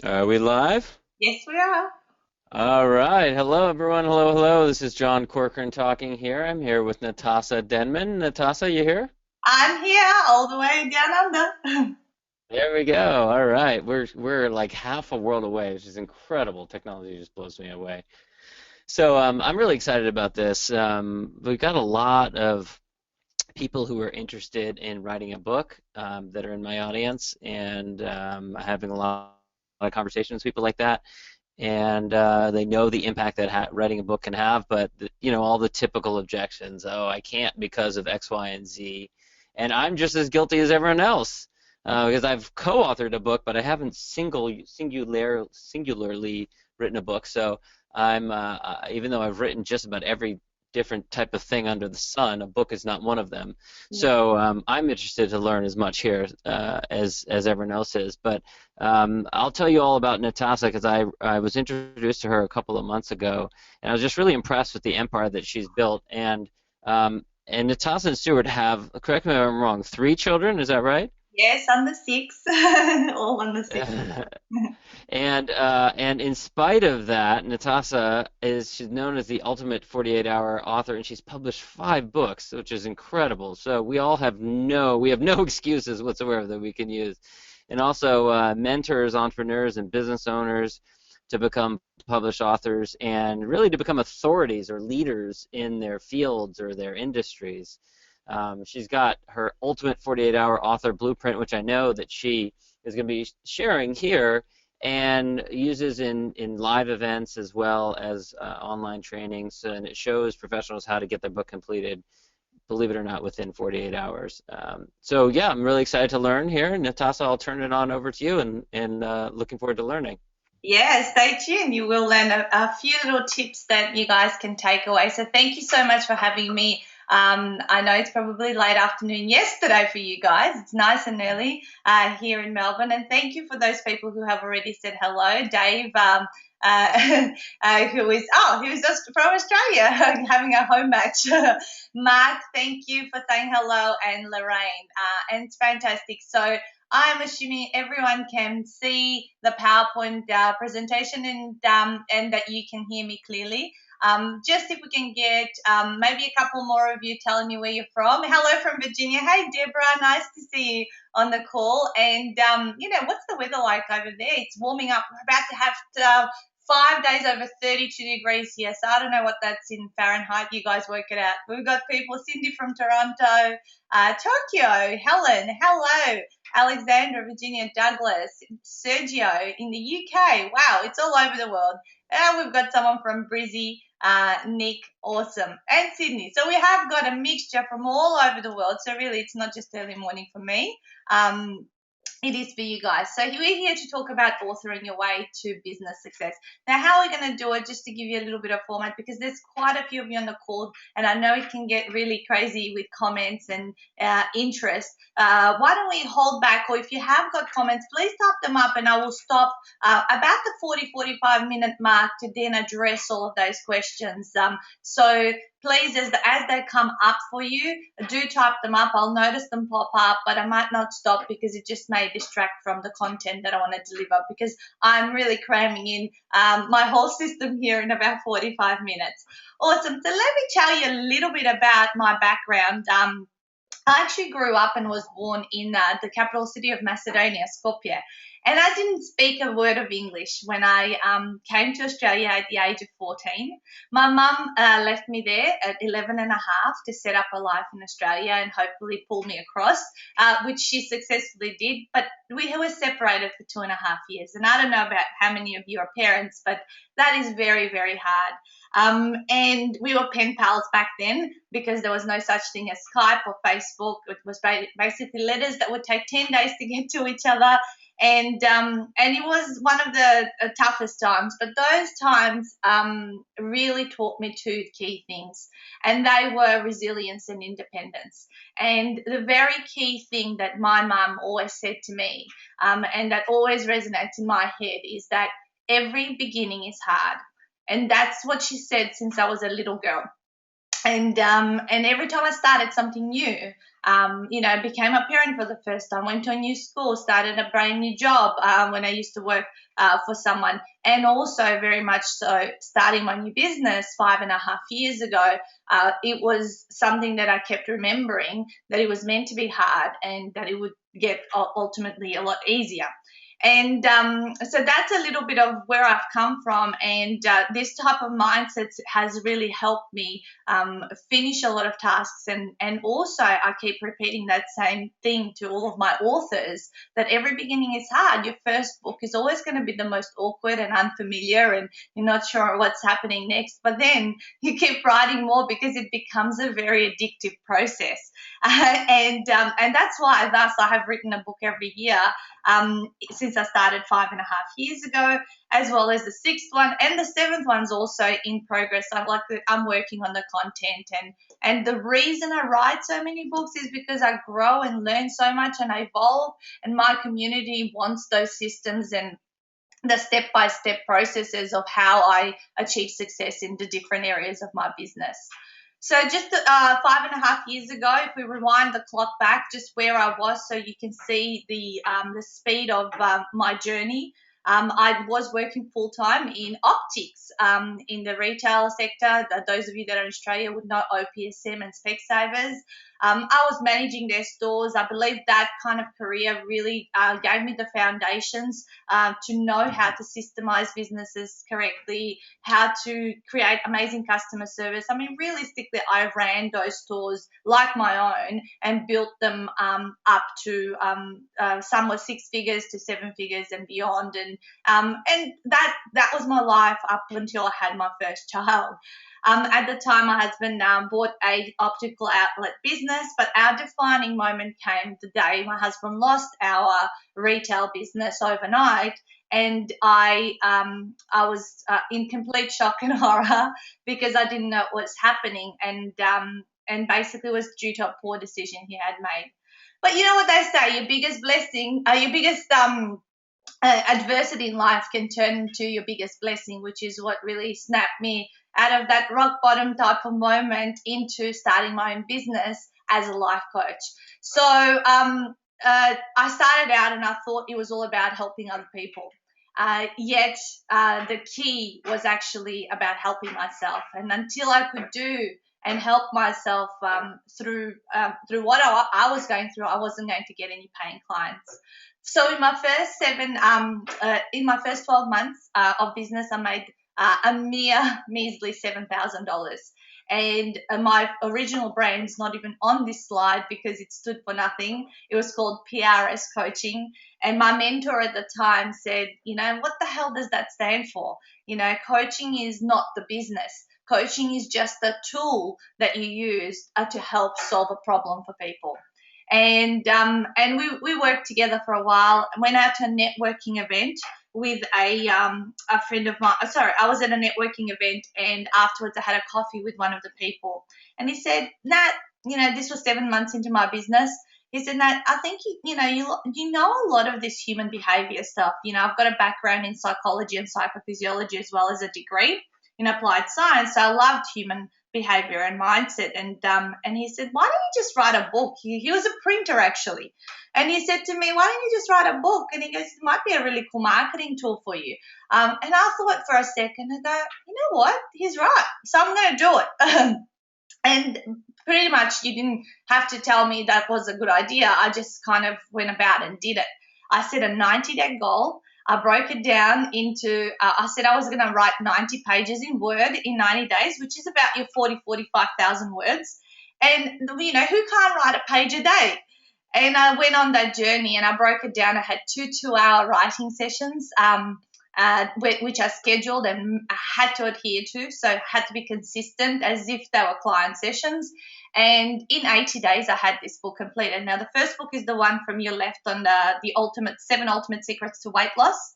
Are we live? Yes, we are. All right. Hello, everyone. Hello, hello. This is John Corcoran talking here. I'm here with Natasa Denman. Natasa, you here? I'm here all the way down under. There we go. All right. We're like half a world away, which is incredible. Technology just blows me away. So I'm really excited about this. We've got a lot of people who are interested in writing a book that are in my audience, and having a lot of conversations with people like that. And they know the impact that writing a book can have, but all the typical objections. Oh, I can't because of X, Y, and Z, and I'm just as guilty as everyone else because I've co-authored a book, but I haven't singularly written a book. So even though I've written just about every different type of thing under the sun, a book is not one of them. Yeah. So I'm interested to learn as much here as everyone else is, but. I'll tell you all about Natasa because I was introduced to her a couple of months ago, and I was just really impressed with the empire that she's built. And Natasa and Stuart have, correct me if I'm wrong, three children. Is that right? Yes, under six. All under six. And in spite of that, she's known as the ultimate 48-hour author, and she's published 5 books, which is incredible. So we have no excuses whatsoever that we can use, and also mentors entrepreneurs and business owners to become published authors and really to become authorities or leaders in their fields or their industries. She's got her ultimate 48-hour author blueprint, which I know that she is going to be sharing here and uses in live events as well as online trainings. And it shows professionals how to get their book completed, believe it or not, within 48 hours. So yeah, I'm really excited to learn here. Natasa, I'll turn it on over to you, and looking forward to learning. Yeah, stay tuned. You will learn a few little tips that you guys can take away. So thank you so much for having me. I know it's probably late afternoon yesterday for you guys. It's nice and early here in Melbourne. And thank you for those people who have already said hello. Dave, he was just from Australia having a home match. Mark, thank you for saying hello. And Lorraine. And it's fantastic. So I'm assuming everyone can see the PowerPoint presentation and that you can hear me clearly. Just if we can get maybe a couple more of you telling me where you're from. Hello from Virginia. Hey, Deborah. Nice to see you on the call. And, what's the weather like over there? It's warming up. We're about to have 5 days over 32 degrees here. So I don't know what that's in Fahrenheit. You guys work it out. We've got people, Cindy from Toronto, Tokyo, Helen, hello. Alexandra, Virginia, Douglas, Sergio in the UK. Wow, it's all over the world. And we've got someone from Brizzy, Nick, awesome, and Sydney. So we have got a mixture from all over the world. So really, it's not just early morning for me. It is for you guys. So we're here to talk about authoring your way to business success. Now, how are we going to do it? Just to give you a little bit of format, because there's quite a few of you on the call, and I know it can get really crazy with comments and interest. Why don't we hold back, or if you have got comments, please type them up, and I will stop about the 45 minute mark to then address all of those questions. So please, as they come up for you, do type them up. I'll notice them pop up, but I might not stop because it just may distract from the content that I want to deliver, because I'm really cramming in my whole system here in about 45 minutes. Awesome. So let me tell you a little bit about my background. I actually grew up and was born in the capital city of Macedonia, Skopje. And I didn't speak a word of English when I came to Australia at the age of 14. My mum left me there at 11 and a half to set up a life in Australia and hopefully pull me across, which she successfully did. But we were separated for 2.5 years. And I don't know about how many of you are parents, but that is very, very hard. And we were pen pals back then because there was no such thing as Skype or Facebook. It was basically letters that would take 10 days to get to each other. And it was one of the toughest times. But those times really taught me two key things, and they were resilience and independence. And the very key thing that my mum always said to me, and that always resonates in my head, is that every beginning is hard. And that's what she said since I was a little girl. And every time I started something new, became a parent for the first time, went to a new school, started a brand new job when I used to work for someone, and also very much so starting my new business 5.5 years ago. It was something that I kept remembering, that it was meant to be hard and that it would get ultimately a lot easier. And so that's a little bit of where I've come from. And this type of mindset has really helped me finish a lot of tasks. And also, I keep repeating that same thing to all of my authors, that every beginning is hard. Your first book is always going to be the most awkward and unfamiliar, and you're not sure what's happening next. But then you keep writing more because it becomes a very addictive process. And that's why, thus, I have written a book every year since I started 5.5 years ago, as well as the sixth one, and the seventh one's also in progress. I'm working on the content, and the reason I write so many books is because I grow and learn so much and I evolve, and my community wants those systems and the step-by-step processes of how I achieve success in the different areas of my business. So just 5.5 years ago, if we rewind the clock back, just where I was, so you can see the speed of my journey. I was working full time in optics in the retail sector. Those of you that are in Australia would know OPSM and Specsavers. I was managing their stores. I believe that kind of career really gave me the foundations to know how to systemize businesses correctly, how to create amazing customer service. I mean, realistically, I ran those stores like my own and built them up to some were 6 figures to 7 figures and beyond. And that was my life up until I had my first child. At the time, my husband bought a optical outlet business, but our defining moment came the day my husband lost our retail business overnight, and I was in complete shock and horror because I didn't know what was happening, and basically was due to a poor decision he had made. But you know what they say: your biggest blessing, your biggest adversity in life can turn into your biggest blessing, which is what really snapped me out of that rock bottom type of moment into starting my own business as a life coach. So I started out and I thought it was all about helping other people. Yet the key was actually about helping myself. And until I could do and help myself through what I was going through, I wasn't going to get any paying clients. So in my first 12 months of business, I made a mere measly $7,000. And my original brand is not even on this slide because it stood for nothing. It was called PRS Coaching. And my mentor at the time said, what the hell does that stand for? Coaching is not the business. Coaching is just a tool that you use to help solve a problem for people. And we worked together for a while. Went out to a networking event with a friend of mine. Sorry, I was at a networking event, and afterwards I had a coffee with one of the people, and he said, "Nat, this was 7 months into my business." He said, "Nat, I think you know a lot of this human behavior stuff. I've got a background in psychology and psychophysiology as well as a degree in applied science. So I loved human behavior and mindset." And he said, "Why don't you just write a book?" He was a printer actually. And he said to me, "Why don't you just write a book?" And he goes, "It might be a really cool marketing tool for you." And I thought for a second, and I go, you know what? He's right. So I'm going to do it. And pretty much you didn't have to tell me that was a good idea. I just kind of went about and did it. I set a 90-day goal. I broke it down into, I said I was going to write 90 pages in Word in 90 days, which is about your 45,000 words. And, who can't write a page a day? And I went on that journey and I broke it down. I had 2 2-hour writing sessions, which I scheduled and I had to adhere to. So I had to be consistent as if they were client sessions. And in 80 days, I had this book completed. Now, the first book is the one from your left on the 7 Ultimate Secrets to Weight Loss.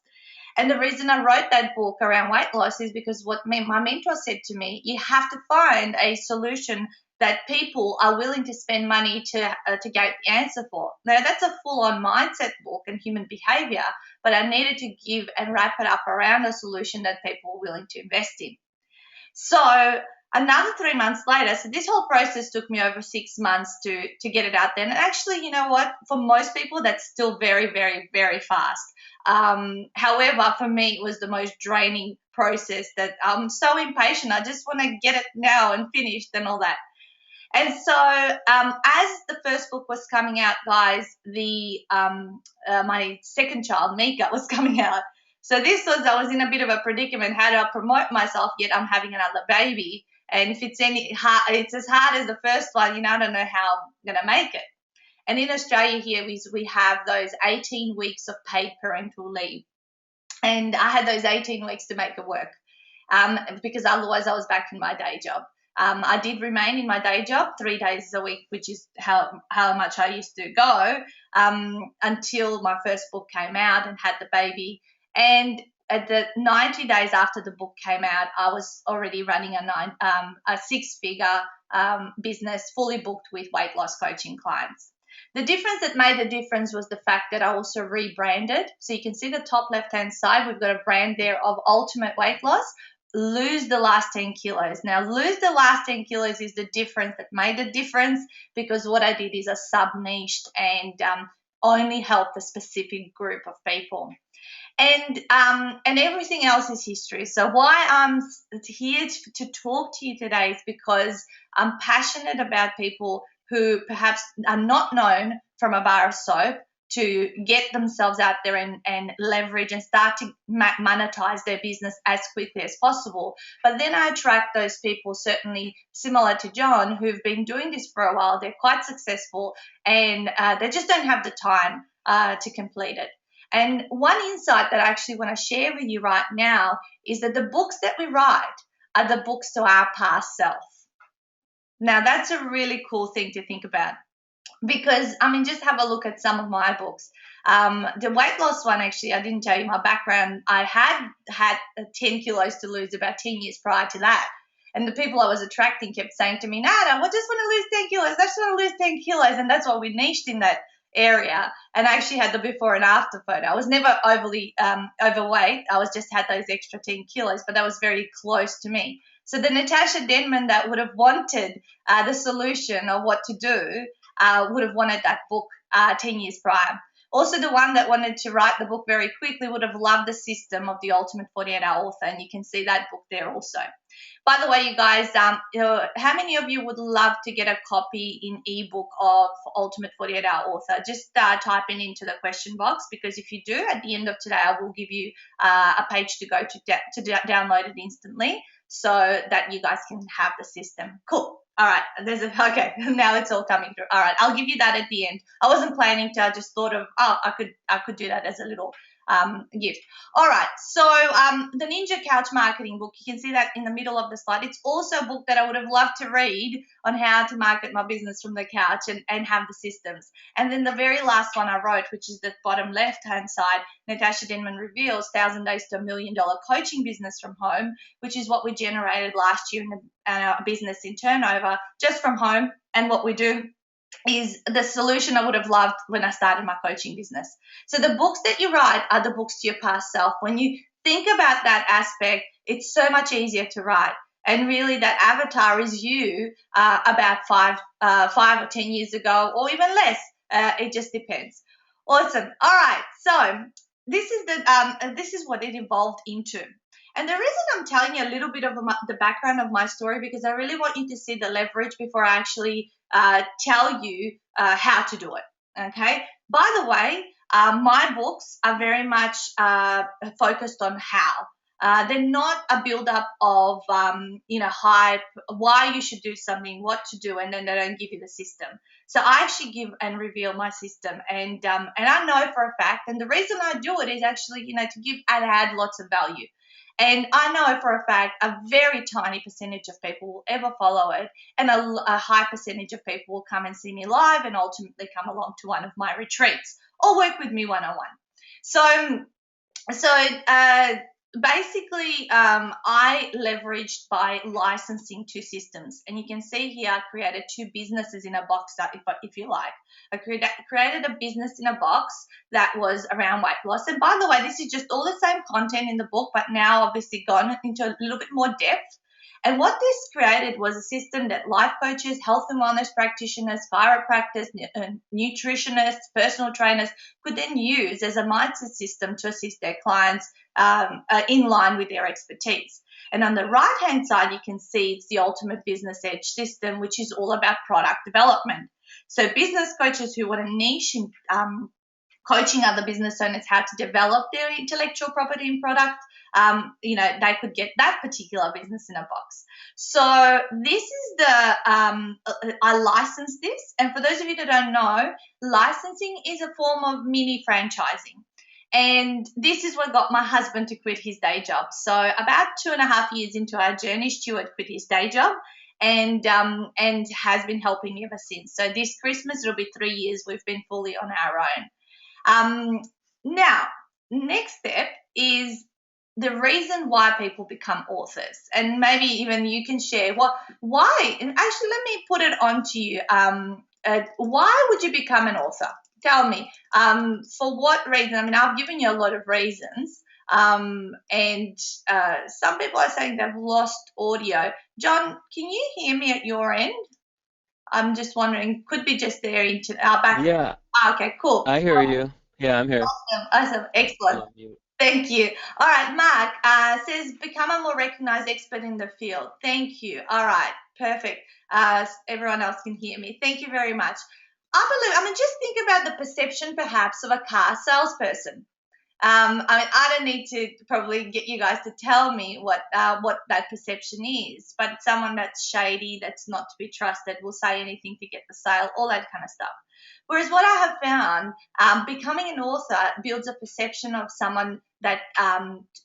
And the reason I wrote that book around weight loss is because what my mentor said to me, you have to find a solution that people are willing to spend money to get the answer for. Now, that's a full-on mindset book and human behavior, but I needed to give and wrap it up around a solution that people were willing to invest in. So Another 3 months later, so this whole process took me over 6 months to get it out there. And actually, you know what? For most people, that's still very, very, very fast. However, for me, it was the most draining process that I'm so impatient. I just want to get it now and finished and all that. And so, as the first book was coming out, guys, the my second child, Mika, was coming out. So I was in a bit of a predicament. How do I promote myself? Yet I'm having another baby, and if it's it's as hard as the first one. I don't know how I'm gonna make it. And in Australia here, we have those 18 weeks of paid parental leave, and I had those 18 weeks to make it work, because otherwise I was back in my day job. I did remain in my day job 3 days a week, which is how much I used to go, until my first book came out and had the baby. And at the 90 days after the book came out, I was already running a six-figure business, fully booked with weight loss coaching clients. The difference that made the difference was the fact that I also rebranded. So you can see the top left-hand side, we've got a brand there of Ultimate Weight Loss. Lose the last 10 kilos. Now, lose the last 10 kilos is the difference that made the difference, because what I did is a sub-niched and only helped a specific group of people. And everything else is history. So why I'm here to talk to you today is because I'm passionate about people who perhaps are not known from a bar of soap to get themselves out there and leverage and start to monetize their business as quickly as possible. But then I attract those people, certainly similar to John, who've been doing this for a while. They're quite successful, and they just don't have the time to complete it. And one insight that I actually want to share with you right now is that the books that we write are the books to our past self. Now, that's a really cool thing to think about, because, just have a look at some of my books. The weight loss one, actually, I didn't tell you my background. I had 10 kilos to lose about 10 years prior to that. And the people I was attracting kept saying to me, Nada, I just want to lose 10 kilos. I just want to lose 10 kilos. And that's why we niched in that area. And I actually had the before and after photo. I was never overly overweight. I just had those extra 10 kilos, but that was very close to me. So the Natasa Denman that would have wanted the solution of what to do would have wanted that book 10 years prior. Also, the one that wanted to write the book very quickly would have loved the system of the Ultimate 48-Hour Author, and you can see that book there also. By the way, you guys, how many of you would love to get a copy in ebook of Ultimate 48-Hour Author? Just type it into the question box, because if you do, at the end of today, I will give you a page to go to download it instantly, so that you guys can have the system. Cool. All right, okay, now it's all coming through. All right, I'll give you that at the end. I wasn't planning to, I just thought of, I could do that as a little gift. All right, so the Ninja Couch Marketing book, you can see that in the middle of the slide. It's also a book that I would have loved to read on how to market my business from the couch and have the systems. And then the very last one I wrote, which is the bottom left-hand side, Natasa Denman Reveals 1,000 Days to $1 Million Coaching Business from Home, which is what we generated last year in our business in turnover just from home. And what we do is the solution I would have loved when I started my coaching business. So the books that you write are the books to your past self. When you think about that aspect, it's so much easier to write. And really, that avatar is you about 5 or 10 years ago, or even less. It just depends. Awesome. All right. So this is what it evolved into. And the reason I'm telling you a little bit of the background of my story, because I really want you to see the leverage before I actually tell you how to do it. Okay. By the way, my books are very much focused on how. They're not a build-up of hype, why you should do something, what to do, and then they don't give you the system. So I actually give and reveal my system, and I know for a fact, and the reason I do it is actually to give and add lots of value. And I know for a fact a very tiny percentage of people will ever follow it, and a high percentage of people will come and see me live and ultimately come along to one of my retreats or work with me one-on-one. So basically, I leveraged by licensing 2 systems. And you can see here I created 2 businesses in a box, if you like. I created a business in a box that was around weight loss. And by the way, this is just all the same content in the book, but now obviously gone into a little bit more depth. And what this created was a system that life coaches, health and wellness practitioners, chiropractors, nutritionists, personal trainers could then use as a mindset system to assist their clients in line with their expertise. And on the right hand side, you can see it's the ultimate business edge system, which is all about product development. So business coaches who want a niche in coaching other business owners how to develop their intellectual property and product, they could get that particular business in a box. So this is I license this. And for those of you that don't know, licensing is a form of mini franchising. And this is what got my husband to quit his day job. So about 2.5 years into our journey, Stuart quit his day job and has been helping me ever since. So this Christmas, it'll be 3 years we've been fully on our own. Now, next step is the reason why people become authors, and maybe even you can share why. And actually, let me put it on to you. Why would you become an author? Tell me. For what reason? I mean, I've given you a lot of reasons. And some people are saying they've lost audio. John, can you hear me at your end? I'm just wondering. Could be just there into our back. Yeah, Okay, cool. I hear you. Yeah, I'm here. Awesome. Excellent. Oh, mute. Thank you. All right, Mark says become a more recognized expert in the field. Thank you. All right, perfect. Everyone else can hear me. Thank you very much. Just think about the perception perhaps of a car salesperson. I don't need to probably get you guys to tell me what that perception is, but someone that's shady, that's not to be trusted, will say anything to get the sale, all that kind of stuff. Whereas what I have found, becoming an author builds a perception of someone that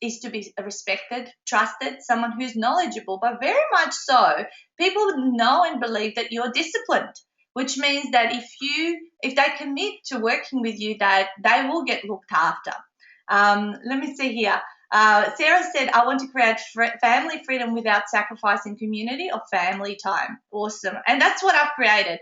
is to be respected, trusted, someone who's knowledgeable, but very much so, people know and believe that you're disciplined, which means that if they commit to working with you, that they will get looked after. Let me see here. Sarah said, I want to create family freedom without sacrificing community or family time. Awesome. And that's what I've created.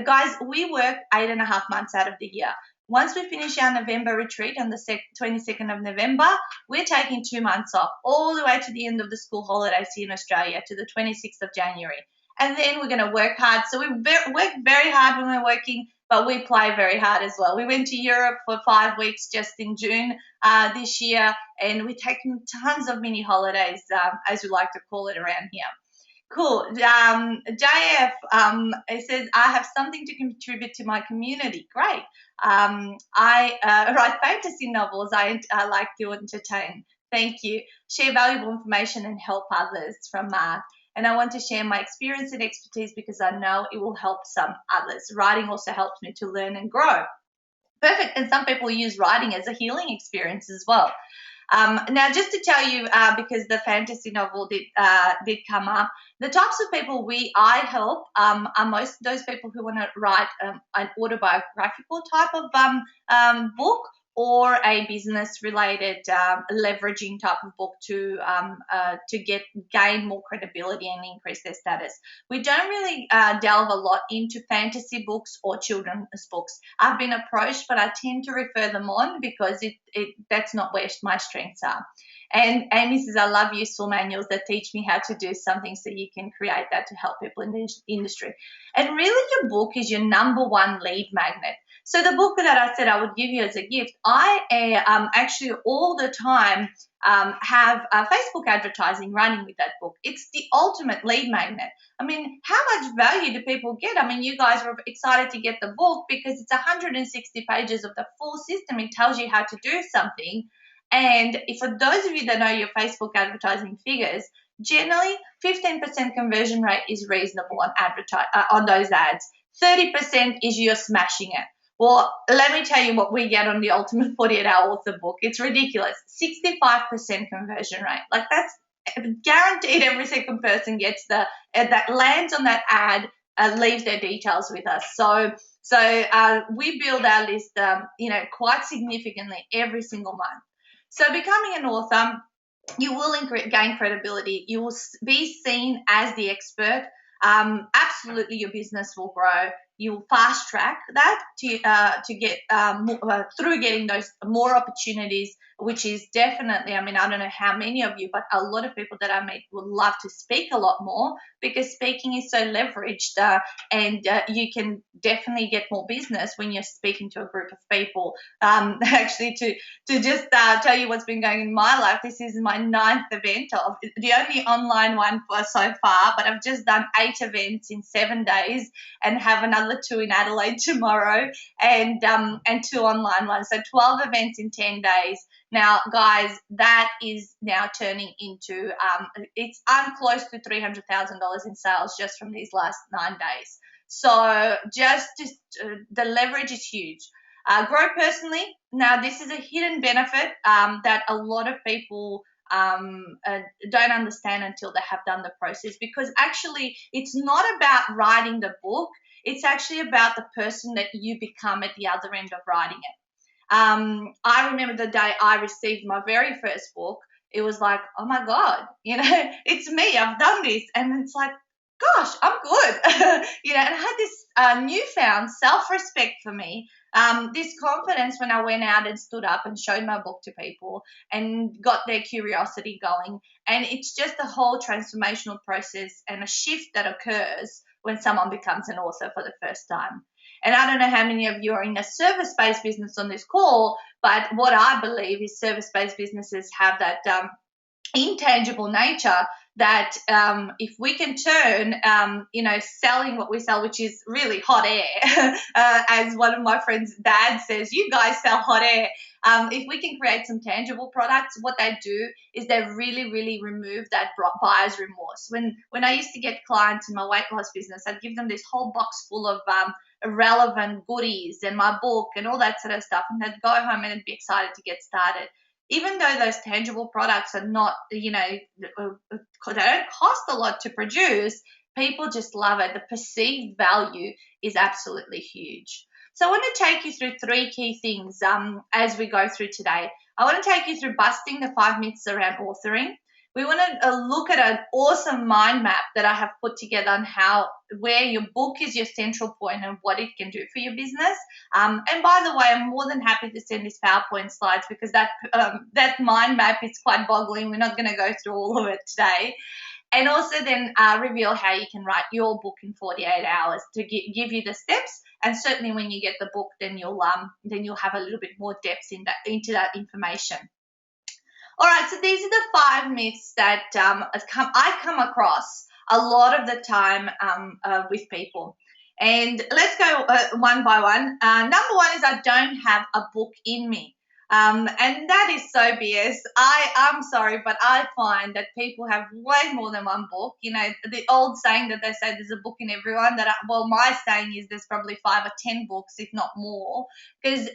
Guys, we work 8.5 months out of the year. Once we finish our November retreat on the 22nd of November, we're taking 2 months off all the way to the end of the school holidays here in Australia to the 26th of January. And then we're going to work hard. So we work very hard when we're working, but we play very hard as well. We went to Europe for 5 weeks just in June this year, and we're taking tons of mini holidays, as we like to call it around here. Cool. JF, it says, I have something to contribute to my community. Great. I write fantasy novels. I like to entertain. Thank you. Share valuable information and help others from Mark. And I want to share my experience and expertise because I know it will help some others. Writing also helps me to learn and grow. Perfect. And some people use writing as a healing experience as well. Now, just to tell you, because the fantasy novel did come up, the types of people I help are most those people who want to write an autobiographical type of book, or a business-related leveraging type of book to gain more credibility and increase their status. We don't really delve a lot into fantasy books or children's books. I've been approached, but I tend to refer them on because that's not where my strengths are. And Amy says, I love useful manuals that teach me how to do something so you can create that to help people in the industry. And really, your book is your number one lead magnet. So the book that I said I would give you as a gift, I actually all the time have Facebook advertising running with that book. It's the ultimate lead magnet. I mean, how much value do people get? I mean, you guys were excited to get the book because it's 160 pages of the full system. It tells you how to do something. And for those of you that know your Facebook advertising figures, generally 15% conversion rate is reasonable on those ads. 30% is you're smashing it. Well, let me tell you what we get on the Ultimate 48-Hour Author book. It's ridiculous. 65% conversion rate. Like, that's guaranteed. Every second person gets that lands on that ad, leaves their details with us. So we build our list, quite significantly every single month. So becoming an author, you will gain credibility. You will be seen as the expert. Absolutely, your business will grow. you'll fast track that to get through getting those more opportunities, which is definitely, I mean, I don't know how many of you, but a lot of people that I meet would love to speak a lot more, because speaking is so leveraged, and you can definitely get more business when you're speaking to a group of people. Actually, to just tell you what's been going in my life, this is my ninth event, of the only online one for so far, but I've just done 8 events in 7 days and have another 2 in Adelaide tomorrow, and 2 online ones. So 12 events in 10 days. Now, guys, that is now turning into I'm close to $300,000 in sales just from these last 9 days. So the leverage is huge. Grow personally. Now, this is a hidden benefit that a lot of people don't understand until they have done the process, because actually it's not about writing the book. It's actually about the person that you become at the other end of writing it. I remember the day I received my very first book. It was like, oh my God, it's me. I've done this. And it's like, gosh, I'm good. And I had this newfound self-respect for me, this confidence when I went out and stood up and showed my book to people and got their curiosity going. And it's just a whole transformational process and a shift that occurs when someone becomes an author for the first time. And I don't know how many of you are in a service-based business on this call, but what I believe is service-based businesses have that intangible nature that if we can turn, selling what we sell, which is really hot air, as one of my friends' dad says, you guys sell hot air. If we can create some tangible products, what they do is they really, really remove that buyer's remorse. When I used to get clients in my weight loss business, I'd give them this whole box full of irrelevant goodies and my book and all that sort of stuff, and they'd go home and they'd be excited to get started. Even though those tangible products are not, they don't cost a lot to produce, people just love it. The perceived value is absolutely huge. So I want to take you through 3 key things as we go through today. I want to take you through busting the 5 myths around authoring. We want to look at an awesome mind map that I have put together on where your book is your central point and what it can do for your business. And by the way, I'm more than happy to send these PowerPoint slides, because that mind map is quite boggling. We're not going to go through all of it today. And also then reveal how you can write your book in 48 hours to give you the steps. And certainly when you get the book, then you'll have a little bit more depth into that information. All right, so these are the 5 myths that I come across a lot of the time with people. And let's go one by one. Number 1 is I don't have a book in me. And that is so BS. I'm sorry, but I find that people have way more than one book. The old saying that they say there's a book in everyone. My saying is there's probably 5 or 10 books, if not more, because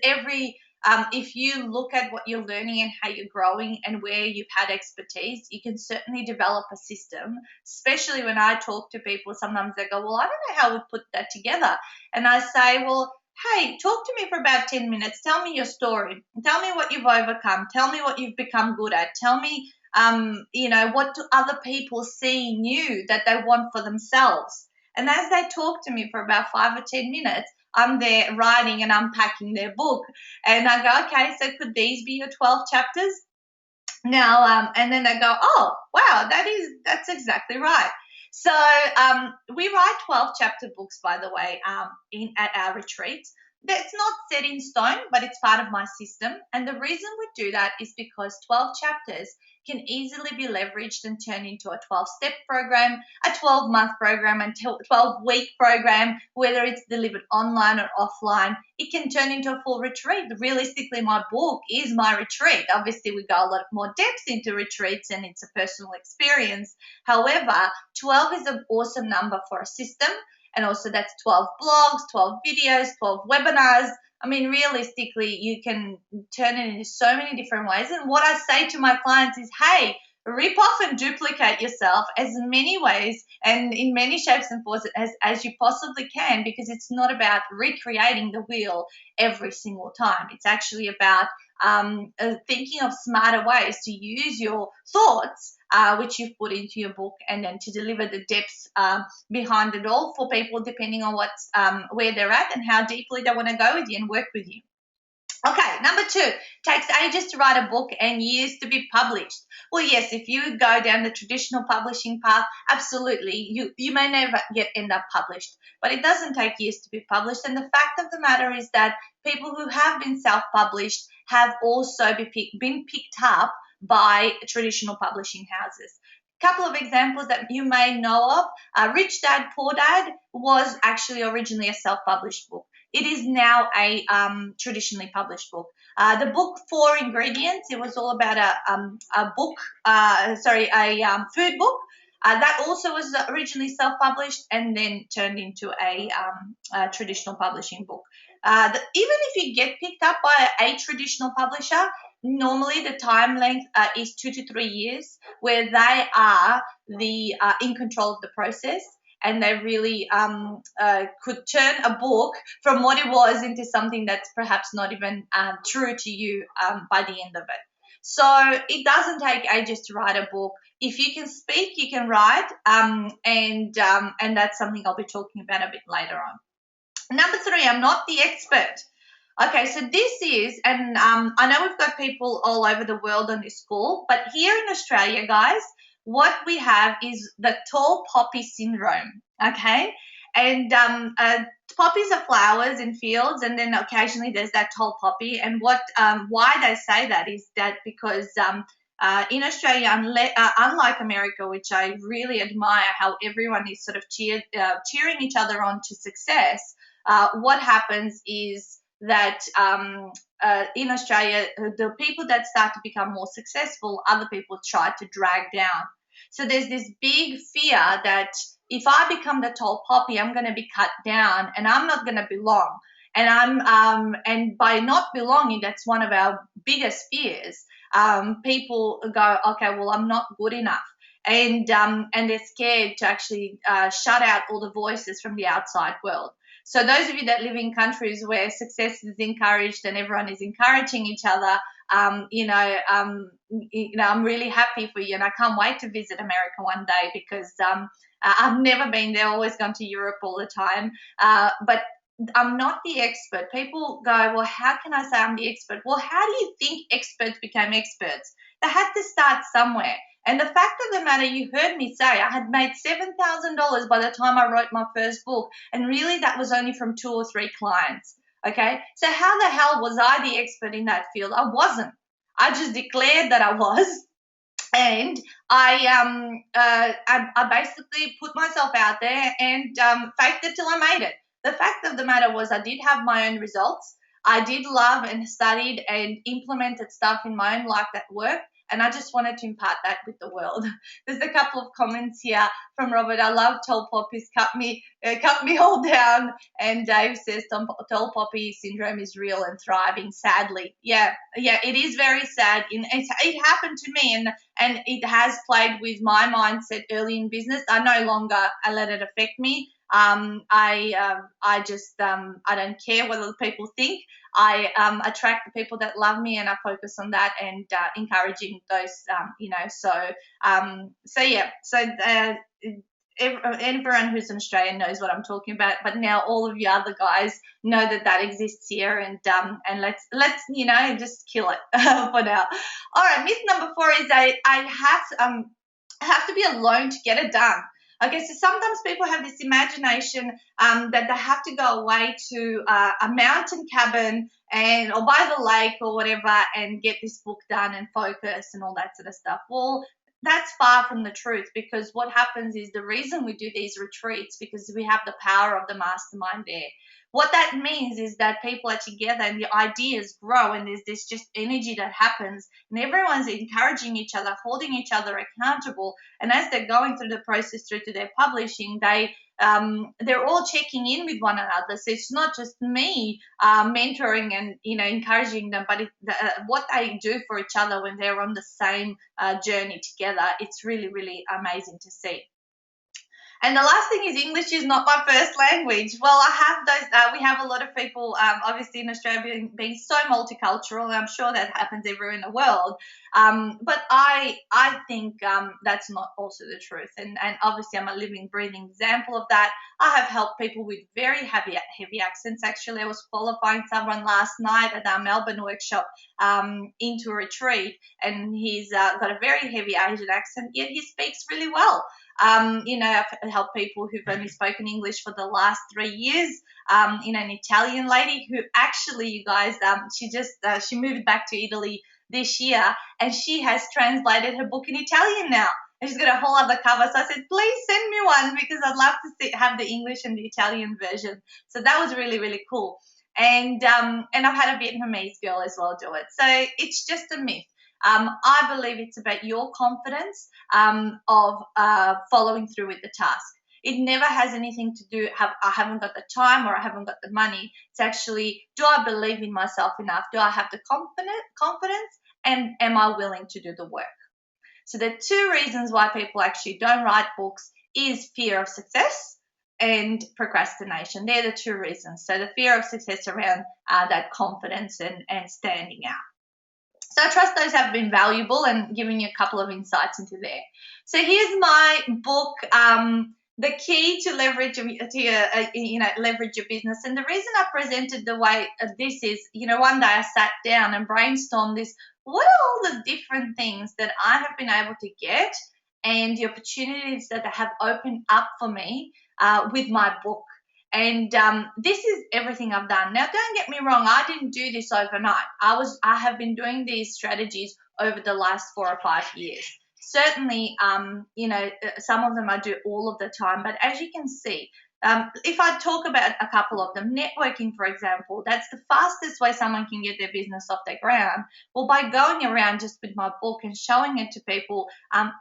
if you look at what you're learning and how you're growing and where you've had expertise, you can certainly develop a system. Especially when I talk to people, sometimes they go, well, I don't know how we put that together. And I say, well, hey, talk to me for about 10 minutes. Tell me your story. Tell me what you've overcome. Tell me what you've become good at. Tell me, what do other people see in you that they want for themselves? And as they talk to me for about 5 or 10 minutes, I'm there writing and unpacking their book. And I go, okay, so could these be your 12 chapters? Now, and then they go, oh, wow, that's exactly right. So we write 12 chapter books, by the way, at our retreats. That's not set in stone, but it's part of my system. And the reason we do that is because 12 chapters can easily be leveraged and turned into a 12-step program, a 12-month program, and 12-week program, whether it's delivered online or offline. It can turn into a full retreat. Realistically, my book is my retreat. Obviously, we go a lot more depth into retreats and it's a personal experience. However, 12 is an awesome number for a system. And also that's 12 blogs, 12 videos, 12 webinars. I mean, realistically, you can turn it into so many different ways. And what I say to my clients is, hey, rip off and duplicate yourself as many ways and in many shapes and forms as you possibly can, because it's not about recreating the wheel every single time. It's actually about thinking of smarter ways to use your thoughts, which you've put into your book, and then to deliver the depths behind it all for people, depending on what's where they're at and how deeply they want to go with you and work with you. Okay, number two, takes ages to write a book and years to be published. Well, yes, if you go down the traditional publishing path, absolutely, you may never end up published, but it doesn't take years to be published. And the fact of the matter is that people who have been self-published have also been picked up by traditional publishing houses. Couple of examples that you may know of: Rich Dad Poor Dad was actually originally a self-published book. It is now a traditionally published book. The book Four Ingredients, it was all about a book, food book. That also was originally self-published and then turned into a traditional publishing book. Even if you get picked up by a traditional publisher, normally the time length is 2 to 3 years, where they are in control of the process, and they really could turn a book from what it was into something that's perhaps not even true to you by the end of it. So it doesn't take ages to write a book. If you can speak, you can write, and that's something I'll be talking about a bit later on. Number three, I'm not the expert. Okay, so this is, and I know we've got people all over the world on this call, but here in Australia, guys, what we have is the tall poppy syndrome. Okay, and poppies are flowers in fields, and then occasionally there's that tall poppy. And why they say that is that because in Australia, unlike America, which I really admire, how everyone is sort of cheering each other on to success. What happens is that in Australia, the people that start to become more successful, other people try to drag down. So there's this big fear that if I become the tall poppy, I'm going to be cut down and I'm not going to belong. And by not belonging, that's one of our biggest fears. People go, okay, well, I'm not good enough. And they're scared to actually shut out all the voices from the outside world. So those of you that live in countries where success is encouraged and everyone is encouraging each other, I'm really happy for you, and I can't wait to visit America one day, because I've never been there, always gone to Europe all the time. But I'm not the expert. People go, well, how can I say I'm the expert? Well, how do you think experts became experts? They had to start somewhere. And the fact of the matter, you heard me say, I had made $7,000 by the time I wrote my first book. And really, that was only from 2 or 3 clients. Okay. So how the hell was I the expert in that field? I wasn't. I just declared that I was. And I basically put myself out there and faked it till I made it. The fact of the matter was, I did have my own results. I did love and studied and implemented stuff in my own life that worked. And I just wanted to impart that with the world. There's a couple of comments here from Robert. I love tall poppies. Cut me all down. And Dave says tall poppy syndrome is real and thriving. Sadly, yeah, it is very sad. It happened to me, and it has played with my mindset early in business. I no longer let it affect me. I don't care what other people think. I attract the people that love me, and I focus on that and encouraging those, everyone who's in Australia knows what I'm talking about, but now all of you other guys know that exists here, and let's just kill it for now. All right, myth number 4 is I have to be alone to get it done. Okay, so sometimes people have this imagination that they have to go away to a mountain cabin or by the lake or whatever and get this book done and focus and all that sort of stuff. Well, that's far from the truth, because what happens is the reason we do these retreats, because we have the power of the mastermind there. What that means is that people are together and the ideas grow, and there's this just energy that happens, and everyone's encouraging each other, holding each other accountable. And as they're going through the process through to their publishing, they're all checking in with one another. So it's not just me mentoring and encouraging them, but what they do for each other when they're on the same journey together. It's really, really amazing to see. And the last thing is, English is not my first language. Well, I have those. We have a lot of people, obviously in Australia, being so multicultural, and I'm sure that happens everywhere in the world. But I think that's not also the truth. And obviously, I'm a living, breathing example of that. I have helped people with very heavy accents. Actually, I was qualifying someone last night at our Melbourne workshop into a retreat, and he's got a very heavy Asian accent, yet he speaks really well. I've helped people who've only spoken English for the last 3 years. An Italian lady who actually, you guys, she moved back to Italy this year, and she has translated her book in Italian now. And she's got a whole other cover. So I said, please send me one, because I'd love to have the English and the Italian version. So that was really, really cool. And I've had a Vietnamese girl as well do it. So it's just a myth. I believe it's about your confidence of following through with the task. It never has anything to do, I haven't got the time or I haven't got the money. It's actually, do I believe in myself enough? Do I have the confidence? And am I willing to do the work? So the two reasons why people actually don't write books is fear of success and procrastination. They're the two reasons. So the fear of success around that confidence and standing out. So I trust those have been valuable and given you a couple of insights into there. So here's my book, The Key to Leverage Leverage Your Business. And the reason I presented the way this is, one day I sat down and brainstormed this. What are all the different things that I have been able to get, and the opportunities that have opened up for me with my book? And this is everything I've done. Now, don't get me wrong, I didn't do this overnight. I have been doing these strategies over the last 4 or 5 years. Certainly, some of them I do all of the time, but as you can see, if I talk about a couple of them, networking, for example, that's the fastest way someone can get their business off their ground. Well, by going around just with my book and showing it to people,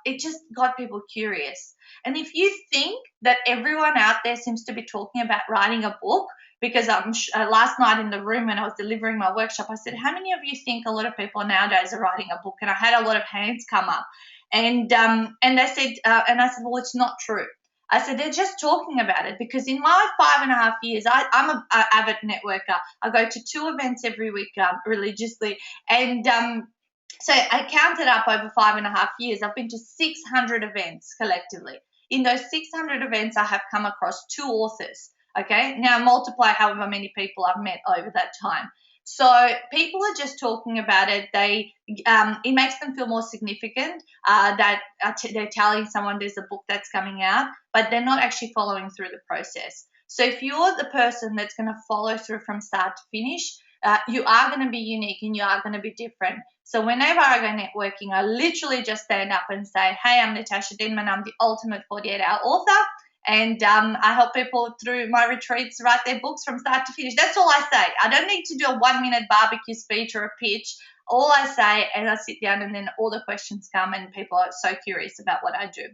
it just got people curious. And if you think that everyone out there seems to be talking about writing a book, because last night in the room when I was delivering my workshop, I said, how many of you think a lot of people nowadays are writing a book? And I had a lot of hands come up. And they said, and I said, well, it's not true. I said, they're just talking about it, because in my 5.5 years, I'm an avid networker. I go to 2 events every week religiously. And so I counted up over 5.5 years. I've been to 600 events collectively. In those 600 events, I have come across 2 authors. Okay, now multiply however many people I've met over that time. So people are just talking about it. It makes them feel more significant that they're telling someone there's a book that's coming out, but they're not actually following through the process. So if you're the person that's going to follow through from start to finish, you are going to be unique and you are going to be different. So whenever I go networking, I literally just stand up and say, hey, I'm Natasa Denman. I'm the ultimate 48-hour author. And I help people through my retreats write their books from start to finish. That's all I say. I don't need to do a 1-minute barbecue speech or a pitch. All I say is I sit down, and then all the questions come, and people are so curious about what I do.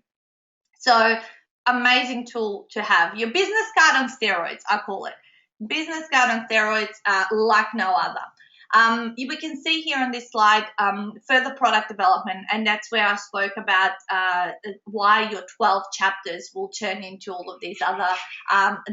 So amazing tool to have. Your business card on steroids, I call it. Business card on steroids, like no other. We can see here on this slide further product development, and that's where I spoke about why your 12 chapters will turn into all of these other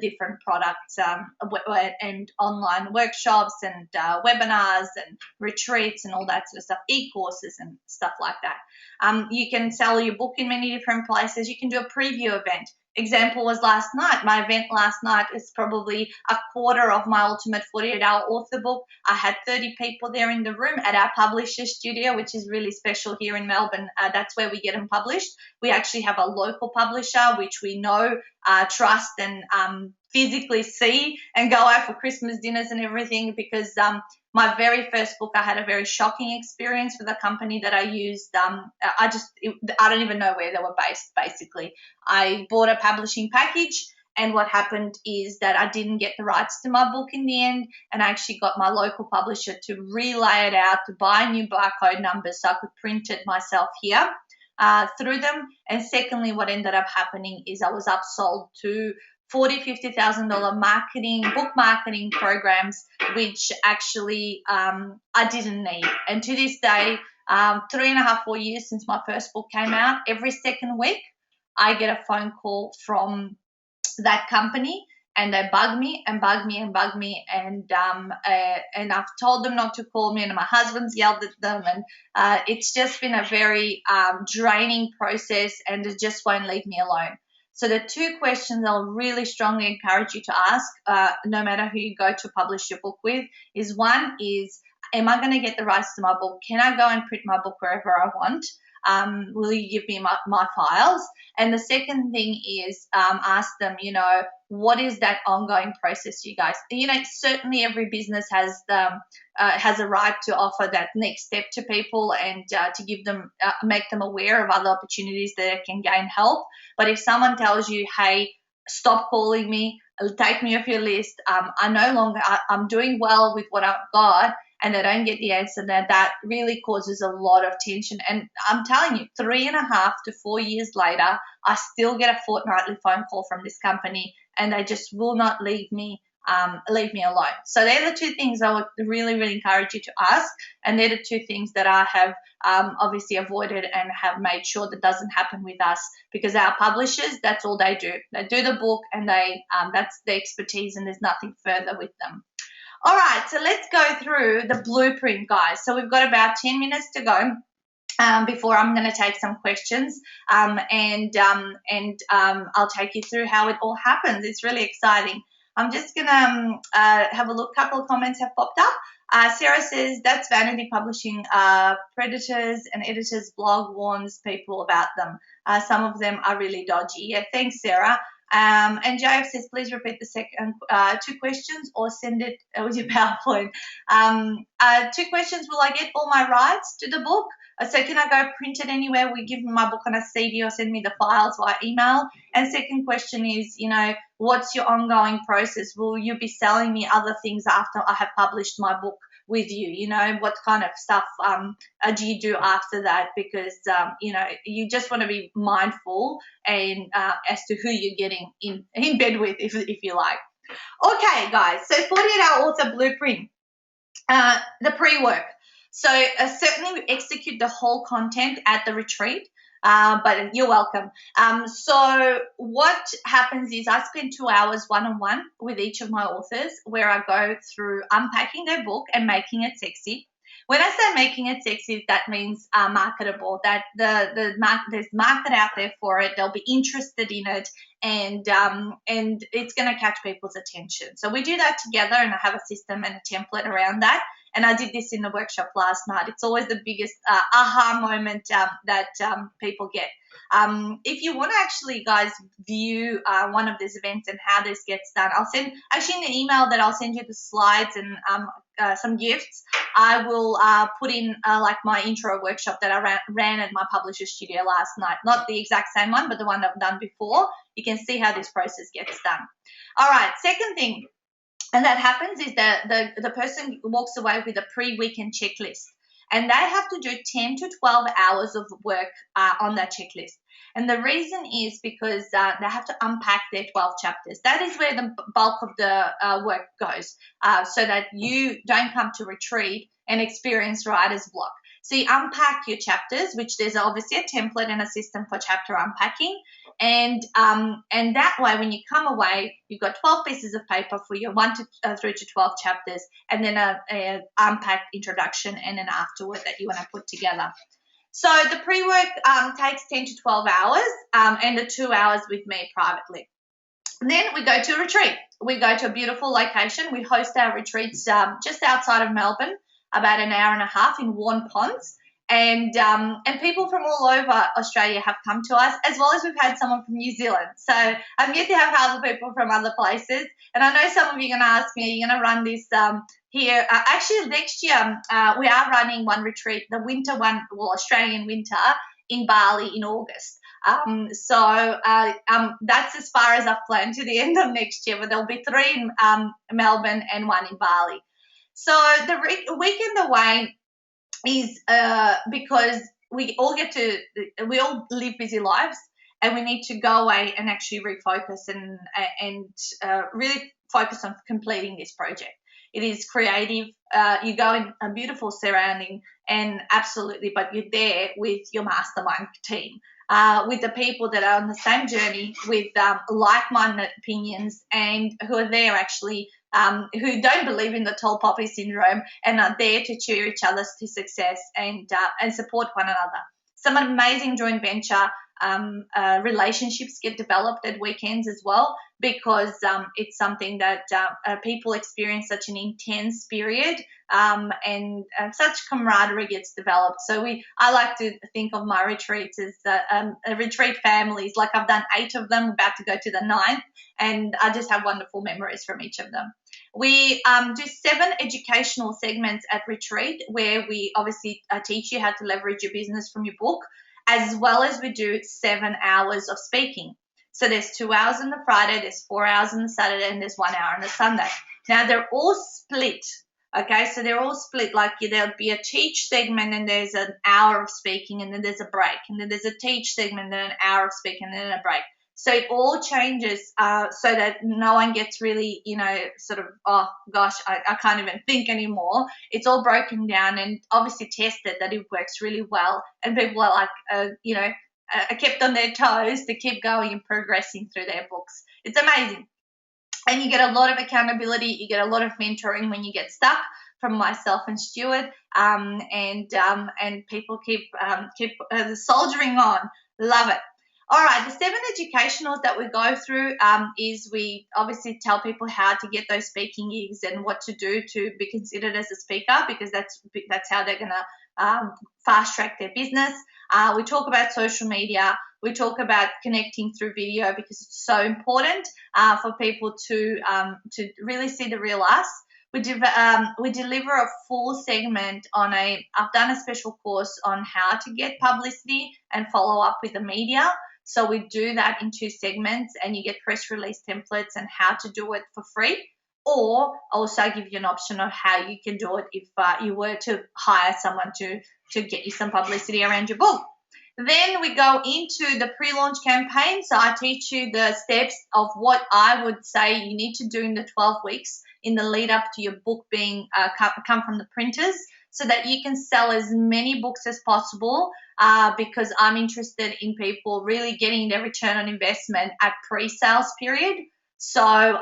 different products and online workshops and webinars and retreats and all that sort of stuff, e-courses and stuff like that. You can sell your book in many different places. You can do a preview event. Example was last night. My event last night is probably a quarter of my Ultimate 48-Hour Author book. I had 30 people there in the room at our publisher studio, which is really special here in Melbourne. That's where we get them published. We actually have a local publisher, which we know, trust, and physically see and go out for Christmas dinners and everything, because my very first book, I had a very shocking experience with a company that I used. I don't even know where they were based, basically. I bought a publishing package, And what happened is that I didn't get the rights to my book in the end, and I actually got my local publisher to relay it out, to buy new barcode numbers so I could print it myself here through them. And secondly, what ended up happening is I was upsold to $40,000-$50,000 book marketing programs, which actually I didn't need. And to this day, 3.5, 4 years since my first book came out, every second week I get a phone call from that company, and they bug me and bug me and bug me, and I've told them not to call me, and my husband's yelled at them, and it's just been a very draining process, and it just won't leave me alone. So the two questions I'll really strongly encourage you to ask, no matter who you go to publish your book with, is one is, am I going to get the rights to my book? Can I go and print my book wherever I want? Will you give me my files? And the second thing is ask them, what is that ongoing process, you guys? Certainly every business has a right to offer that next step to people, and to give them, make them aware of other opportunities that they can gain help. But if someone tells you, hey, stop calling me, take me off your list, I'm doing well with what I've got, and they don't get the answer, that really causes a lot of tension. And I'm telling you, 3.5 to 4 years later, I still get a fortnightly phone call from this company, and they just will not leave me alone. So they're the two things I would really, really encourage you to ask, and they're the two things that I have obviously avoided and have made sure that doesn't happen with us, because our publishers, that's all they do. They do the book, and that's their expertise, and there's nothing further with them. All right, so let's go through the blueprint, guys. So we've got about 10 minutes to go before I'm going to take some questions, and I'll take you through how it all happens. It's really exciting. I'm just going to have a look. A couple of comments have popped up. Sarah says, that's vanity publishing. Predators and editors blog warns people about them. Some of them are really dodgy. Yeah, thanks, Sarah. And JF says, please repeat the second two questions, or send it with your PowerPoint. Two questions, will I get all my rights to the book? So can I go print it anywhere? We give me my book on a CD, or send me the files via email? And second question is, what's your ongoing process? Will you be selling me other things after I have published my book with you? What kind of stuff do you do after that? Because you just want to be mindful and as to who you're getting in bed with, if you like. Okay, guys, so 48-hour author blueprint, the pre-work. So certainly we execute the whole content at the retreat, but you're welcome. So what happens is I spend 2 hours one-on-one with each of my authors, where I go through unpacking their book and making it sexy. When I say making it sexy, that means marketable, that there's market out there for it. They'll be interested in it, and it's going to catch people's attention. So we do that together, and I have a system and a template around that. And I did this in the workshop last night. It's always the biggest aha moment that people get. If you want to actually, guys, view one of these events and how this gets done, I'll send, actually in the email that I'll send you the slides and some gifts. I will put in like my intro workshop that I ran at my publisher studio last night. Not the exact same one, but the one that I've done before. You can see how this process gets done. All right, second thing. And that happens is that the person walks away with a pre-weekend checklist, and they have to do 10 to 12 hours of work on that checklist. And the reason is because they have to unpack their 12 chapters. That is where the bulk of the work goes, so that you don't come to retreat and experience writer's block. So you unpack your chapters, which there's obviously a template and a system for chapter unpacking. And that way, when you come away, you've got 12 pieces of paper for your 1 through to 12 chapters, and then a unpacked introduction and an afterword that you want to put together. So the pre-work takes 10 to 12 hours, and the 2 hours with me privately. Then we go to a retreat. We go to a beautiful location. We host our retreats just outside of Melbourne, about an hour and a half in Warn Ponds. And people from all over Australia have come to us, as well as we've had someone from New Zealand. So I'm yet to have other people from other places. And I know some of you are going to ask me, are you going to run this here? Actually, next year we are running one retreat, the winter one, well, Australian winter, in Bali in August. That's as far as I've planned to the end of next year, but there'll be 3 in Melbourne and 1 in Bali. So the weekend away is because we all live busy lives, and we need to go away and actually refocus and really focus on completing this project. It is creative. You go in a beautiful surrounding, and absolutely, but you're there with your mastermind team, with the people that are on the same journey, with like-minded opinions, and who are there actually, who don't believe in the tall poppy syndrome and are there to cheer each other to success and support one another. Some amazing joint venture relationships get developed at weekends as well, because it's something that people experience such an intense period, and such camaraderie gets developed. So I like to think of my retreats as retreat families. Like, I've done 8 of them, about to go to the 9th, and I just have wonderful memories from each of them. We do 7 educational segments at retreat, where we obviously teach you how to leverage your business from your book, as well as we do 7 hours of speaking. So there's 2 hours on the Friday, there's 4 hours on the Saturday, and there's 1 hour on the Sunday. Now, they're all split. Okay, so they're all split. Like, there'll be a teach segment, and there's an hour of speaking, and then there's a break, and then there's a teach segment, and then an hour of speaking, and then a break. So it all changes, so that no one gets really, sort of, oh gosh, I can't even think anymore. It's all broken down and obviously tested that it works really well, and people are like, kept on their toes to keep going and progressing through their books. It's amazing. And you get a lot of accountability, you get a lot of mentoring when you get stuck, from myself and Stuart, and people keep soldiering on. Love it. All right, the 7 educationals that we go through is we obviously tell people how to get those speaking gigs and what to do to be considered as a speaker, because that's how they're going to fast track their business. We talk about social media. We talk about connecting through video, because it's so important for people to really see the real us. We deliver a full segment on I've done a special course on how to get publicity and follow up with the media. So we do that in 2 segments, and you get press release templates and how to do it for free, or also give you an option of how you can do it if you were to hire someone to get you some publicity around your book. Then we go into the pre-launch campaign. So I teach you the steps of what I would say you need to do in the 12 weeks in the lead up to your book being come from the printers, so that you can sell as many books as possible, because I'm interested in people really getting their return on investment at pre-sales period. So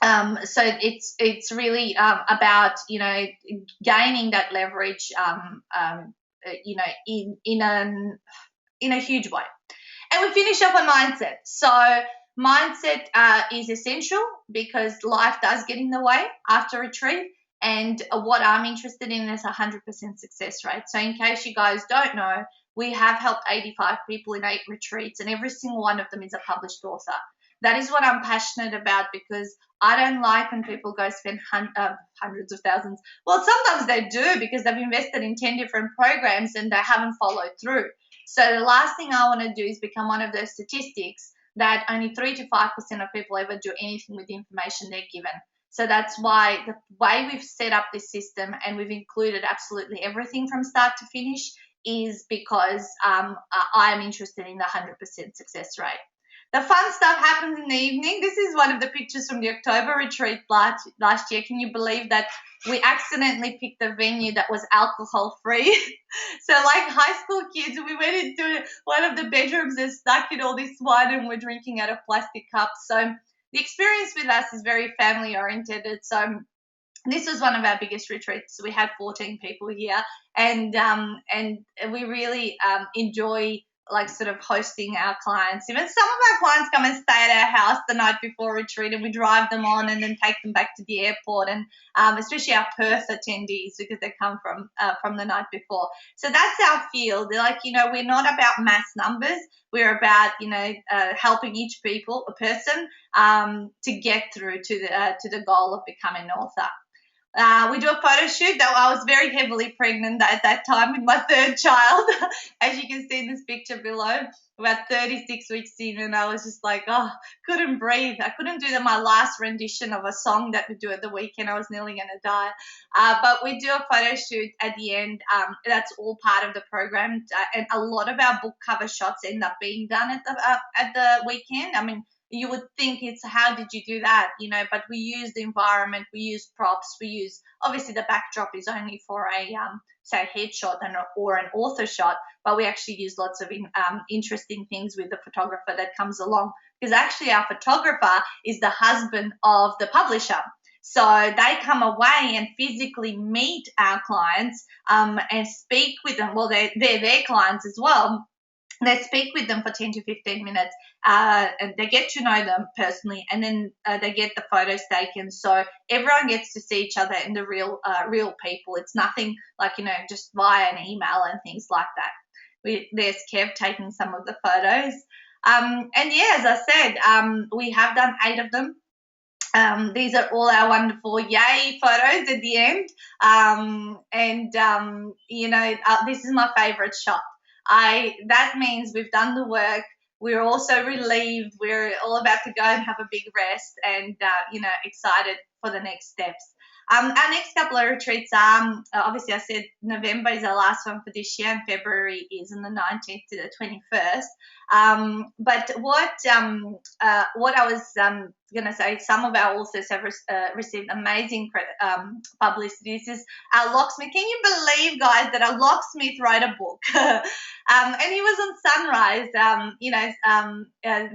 it's really about gaining that leverage in a huge way. And we finish up on mindset. So mindset is essential, because life does get in the way after retreat. And what I'm interested in is 100% success rate. So in case you guys don't know, we have helped 85 people in 8 retreats, and every single one of them is a published author. That is what I'm passionate about, because I don't like when people go spend hundreds of thousands. Well, sometimes they do, because they've invested in 10 different programs and they haven't followed through. So the last thing I want to do is become one of those statistics that only 3 to 5% of people ever do anything with the information they're given. So that's why the way we've set up this system, and we've included absolutely everything from start to finish, is because I'm interested in the 100% success rate. The fun stuff happens in the evening. This is one of the pictures from the October retreat last year. Can you believe that we accidentally picked a venue that was alcohol free? So like high school kids, we went into one of the bedrooms and stuck in all this wine, and we're drinking out of plastic cups. So the experience with us is very family oriented. So this was one of our biggest retreats. We had 14 people here, and we really enjoy sort of hosting our clients. Even some of our clients come and stay at our house the night before retreat, and we drive them on and then take them back to the airport, and especially our Perth attendees, because they come from the night before. So that's our field. We're not about mass numbers. We're about helping each person to get through to the goal of becoming an author. We do a photo shoot. Though I was very heavily pregnant at that time with my third child, as you can see in this picture below. About 36 weeks in, and I was just like, oh, couldn't breathe. I couldn't do my last rendition of a song that we do at the weekend. I was nearly going to die. But we do a photo shoot at the end. That's all part of the program, and a lot of our book cover shots end up being done at the weekend. I mean, you would think it's how did you do that, but we use the environment, we use props, we use, obviously the backdrop is only for a say headshot or an author shot, but we actually use lots of interesting things with the photographer that comes along, because actually our photographer is the husband of the publisher. So they come away and physically meet our clients and speak with them. Well, they're their clients as well. They speak with them for 10 to 15 minutes, and they get to know them personally, and then they get the photos taken. So everyone gets to see each other in the real people. It's nothing like, just via an email and things like that. There's Kev taking some of the photos. And yeah, as I said, we have done 8 of them. These are all our wonderful yay photos at the end. This is my favorite shot. That means we've done the work. We're also relieved. We're all about to go and have a big rest, and excited for the next steps. Our next couple of retreats, obviously I said November is our last one for this year, and February is on the 19th to the 21st. But what I was going to say, some of our authors have received amazing publicity. This is our locksmith. Can you believe, guys, that a locksmith wrote a book? And he was on Sunrise,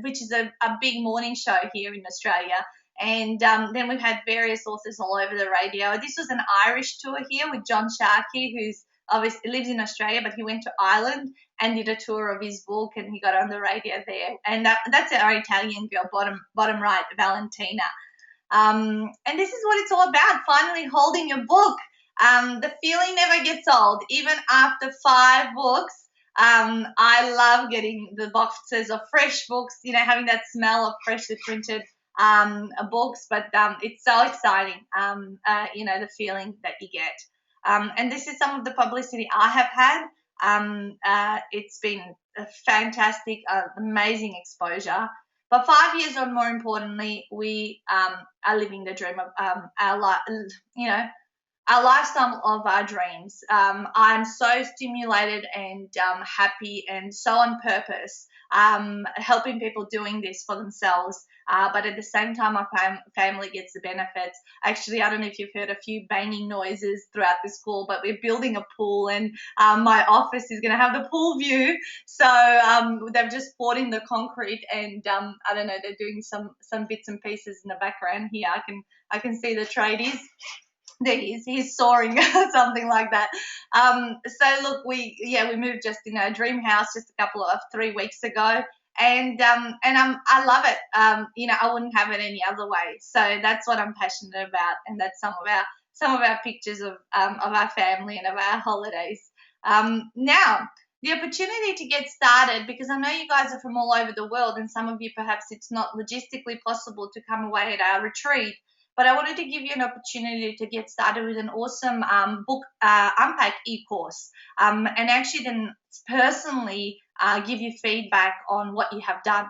which is a big morning show here in Australia. And then we've had various authors all over the radio. This was an Irish tour here with John Sharkey, who's obviously lives in Australia, but he went to Ireland and did a tour of his book, and he got on the radio there. And that's our Italian girl, bottom right, Valentina. And this is what it's all about, finally holding your book. The feeling never gets old, even after 5 books. I love getting the boxes of fresh books, having that smell of freshly printed books, but it's so exciting, the feeling that you get. And this is some of the publicity I have had. It's been a fantastic, amazing exposure. But 5 years on, more importantly, we are living the dream of our lifestyle of our dreams. I'm so stimulated and happy and so on purpose, helping people doing this for themselves. But at the same time, my family gets the benefits. Actually, I don't know if you've heard a few banging noises throughout the school, but we're building a pool, and my office is going to have the pool view. So they've just poured in the concrete, and I don't know, they're doing some bits and pieces in the background here. I can see the tradies. There he is. He's soaring, something like that. So look, we moved just in a dream house just a couple of 3 weeks ago, and I love it. I wouldn't have it any other way. So that's what I'm passionate about, and that's some of our pictures of our family and of our holidays. Now, the opportunity to get started, because I know you guys are from all over the world, and some of you perhaps it's not logistically possible to come away at our retreat. But I wanted to give you an opportunity to get started with an awesome book unpack e-course, and actually then personally give you feedback on what you have done.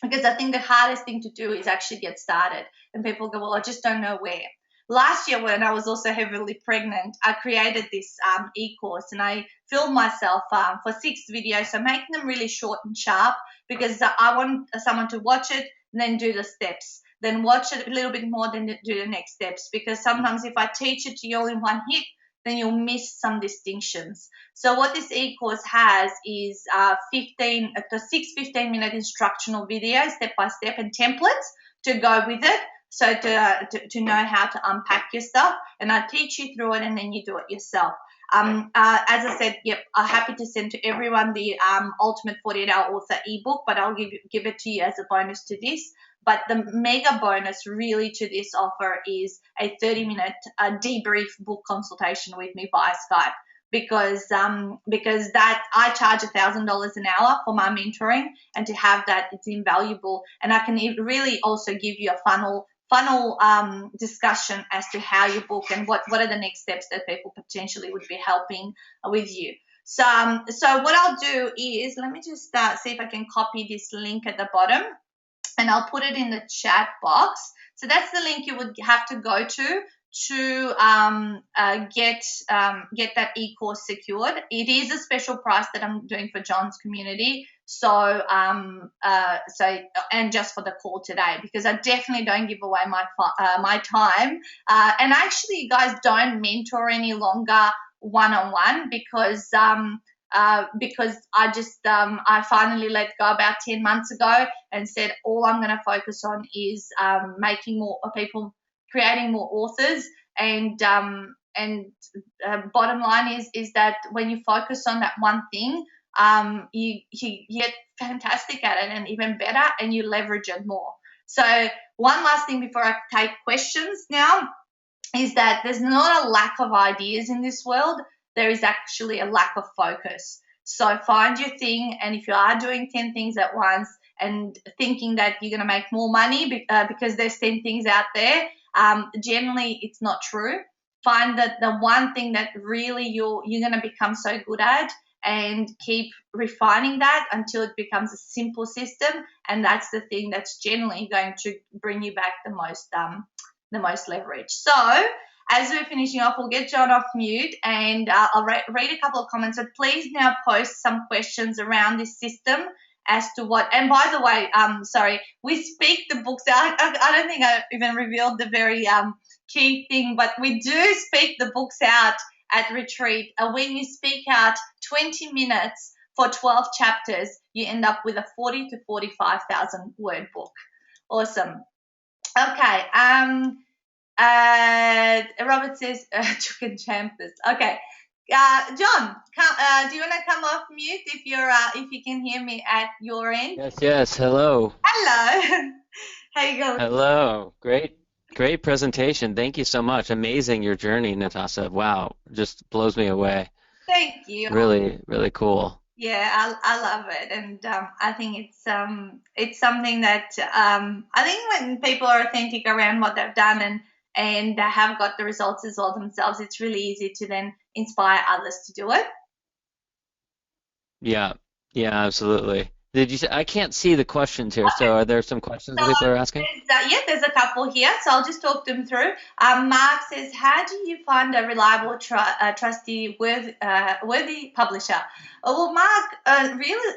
Because I think the hardest thing to do is actually get started. And people go, well, I just don't know where. Last year, when I was also heavily pregnant, I created this e-course, and I filmed myself for 6 videos, so making them really short and sharp, because I want someone to watch it and then do the steps. Then watch it a little bit more, then do the next steps. Because sometimes if I teach it to you all in one hit, then you'll miss some distinctions. So what this e-course has is 6 15-minute instructional videos, step-by-step, and templates to go with it. So to know how to unpack your stuff, and I teach you through it, and then you do it yourself. As I said, I'm happy to send to everyone the Ultimate 48-Hour Author ebook, but I'll give it to you as a bonus to this. But the mega bonus really to this offer is a 30-minute debrief book consultation with me via Skype, because that I charge $1,000 an hour for my mentoring, and to have that, it's invaluable. And I can really also give you a funnel funnel discussion as to how you book and what are the next steps that people potentially would be helping with you. So what I'll do is, let me just see if I can copy this link at the bottom, and I'll put it in the chat box. So that's the link you would have to go to get that e-course secured. It is a special price that I'm doing for John's community. So and just for the call today, because I definitely don't give away my time. And actually, you guys don't mentor any longer one-on-one, because I finally let go about 10 months ago and said all I'm going to focus on is making more people, creating more authors, and bottom line is that when you focus on that one thing, you get fantastic at it and even better, and you leverage it more. So one last thing before I take questions now is that there's not a lack of ideas in this world. There is actually a lack of focus. So find your thing, and if you are doing 10 things at once and thinking that you're going to make more money because there's 10 things out there, generally it's not true. Find that the one thing that really you're going to become so good at, and keep refining that until it becomes a simple system, and that's the thing that's generally going to bring you back the most leverage. So as we're finishing off, we'll get John off mute, and I'll read a couple of comments. So please now post some questions around this system as to what. And by the way, sorry, we speak the books out. I don't think I even revealed the very key thing, but we do speak the books out at retreat. When you speak out 20 minutes for 12 chapters, you end up with a 40 to 45,000 word book. Awesome. Okay. Robert says chicken champers. Okay. John, do you want to come off mute if you can hear me at your end? Yes. Hello. Hello. How you going? Hello. Great presentation. Thank you so much. Amazing your journey, Natasa. Wow, just blows me away. Thank you. Really, really cool. Yeah, I love it, and I think it's something that I think when people are authentic around what they've done and they have got the results as well themselves, it's really easy to then inspire others to do it. Yeah, absolutely. Did you say, I can't see the questions here, so are there some questions that So people are asking? there's a couple here, so I'll just talk them through. Mark says, how do you find a reliable, trusty, worthy publisher? Well, Mark,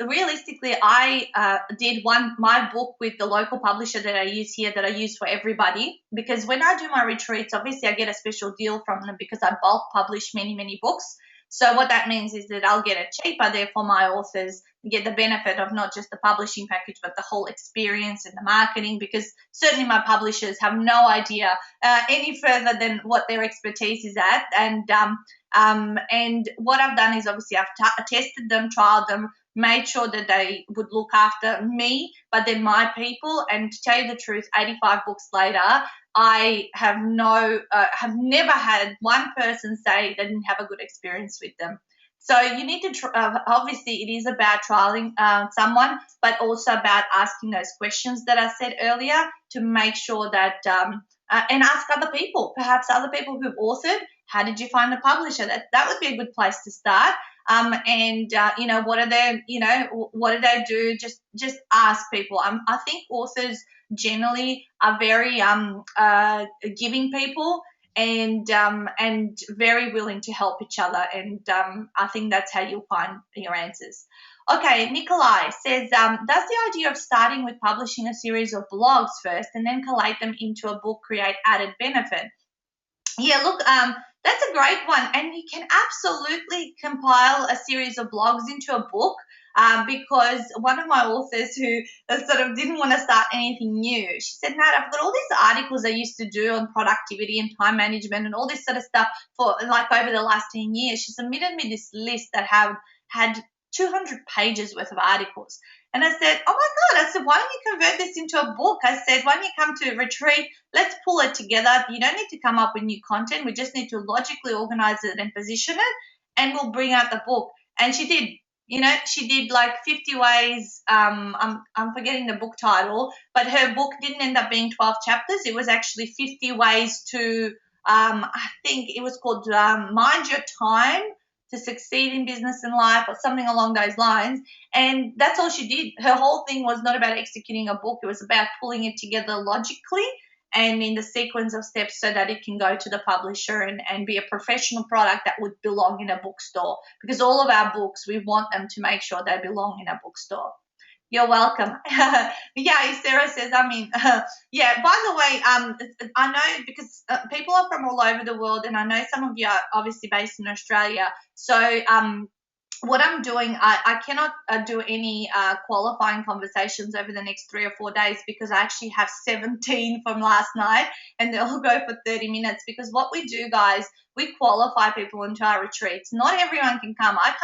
realistically, I did my book with the local publisher that I use here, that I use for everybody, because when I do my retreats, obviously I get a special deal from them because I bulk publish many, many books. So what that means is that I'll get it cheaper there for my authors, get the benefit of not just the publishing package, but the whole experience and the marketing, because certainly my publishers have no idea any further than what their expertise is at. And what I've done is obviously I've tested them, trialed them, made sure that they would look after me, but then my people. And to tell you the truth, 85 books later, I have never had one person say they didn't have a good experience with them. So you need to, obviously it is about trialing someone, but also about asking those questions that I said earlier to make sure that, and ask other people, perhaps other people who've authored, how did you find the publisher? That would be a good place to start. What do they do? Just ask people. I think authors generally are very giving people, and very willing to help each other, and I think that's how you'll find your answers. Okay, Nikolai says, does the idea of starting with publishing a series of blogs first and then collate them into a book create added benefit? Yeah, look, that's a great one, and you can absolutely compile a series of blogs into a book, because one of my authors who sort of didn't want to start anything new, she said, Nat, I've got all these articles I used to do on productivity and time management and all this sort of stuff for like over the last 10 years. She submitted me this list that had 200 pages worth of articles. And I said, oh my God, I said, why don't you convert this into a book? I said, when you come to retreat, let's pull it together. You don't need to come up with new content. We just need to logically organize it and position it, and we'll bring out the book. And she did. she did like 50 ways. I'm forgetting the book title, but her book didn't end up being 12 chapters. It was actually 50 ways to, I think it was called Mind Your Time to Succeed in Business and Life, or something along those lines. And that's all she did. Her whole thing was not about executing a book, it was about pulling it together logically and in the sequence of steps so that it can go to the publisher and be a professional product that would belong in a bookstore. Because all of our books, we want them to make sure they belong in a bookstore. You're welcome. Yeah, Sarah says, yeah, by the way, I know because people are from all over the world, and I know some of you are obviously based in Australia. So, what I'm doing, I cannot do any qualifying conversations over the next 3 or 4 days because I actually have 17 from last night, and they'll go for 30 minutes. Because what we do, guys, we qualify people into our retreats. Not everyone can come. I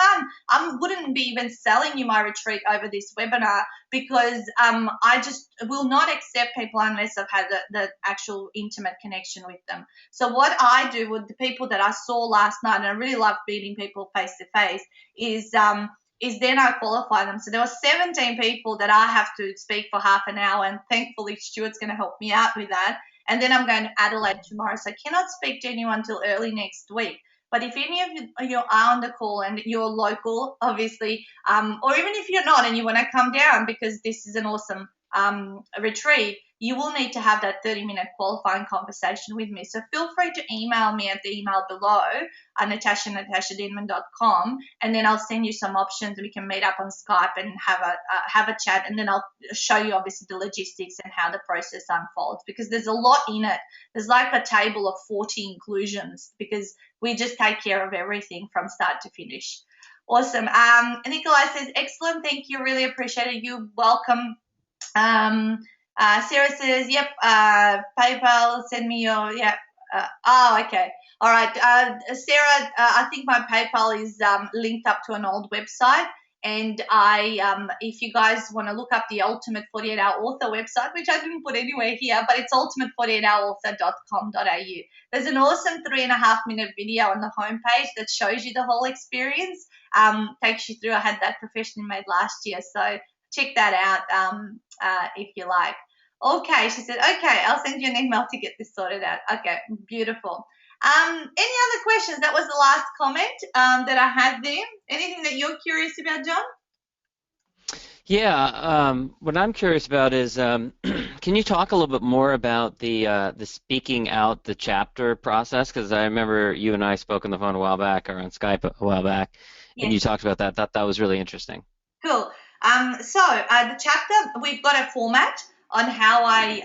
wouldn't be even selling you my retreat over this webinar because I just will not accept people unless I've had the actual intimate connection with them. So what I do with the people that I saw last night, and I really love meeting people face to face, is then I qualify them. So there were 17 people that I have to speak for half an hour, and thankfully Stuart's going to help me out with that. And then I'm going to Adelaide tomorrow, so I cannot speak to anyone till early next week. But if any of you are on the call and you're local, obviously, or even if you're not and you want to come down because this is an awesome retreat, you will need to have that 30-minute qualifying conversation with me. So feel free to email me at the email below, natashdenman.com, and then I'll send you some options. We can meet up on Skype and have a chat, and then I'll show you obviously the logistics and how the process unfolds, because there's a lot in it. There's like a table of 40 inclusions because we just take care of everything from start to finish. Awesome. Nikolai says, excellent, thank you, really appreciate it. You're welcome. Sarah says, yep, PayPal, send me your, yeah. Okay. All right. Sarah, I think my PayPal is linked up to an old website. And if you guys want to look up the Ultimate 48-Hour Author website, which I didn't put anywhere here, but it's ultimate48hourauthor.com.au. There's an awesome 3.5-minute video on the homepage that shows you the whole experience, takes you through. I had that professionally made last year, so check that out if you like. Okay, she said, okay, I'll send you an email to get this sorted out. Okay, beautiful. Any other questions? That was the last comment that I had there. Anything that you're curious about, John? Yeah, what I'm curious about is, can you talk a little bit more about the speaking out the chapter process? Because I remember you and I spoke on the phone a while back, or on Skype a while back, Yes. and you talked about that. That was really interesting. Cool. So the chapter, we've got a format on how I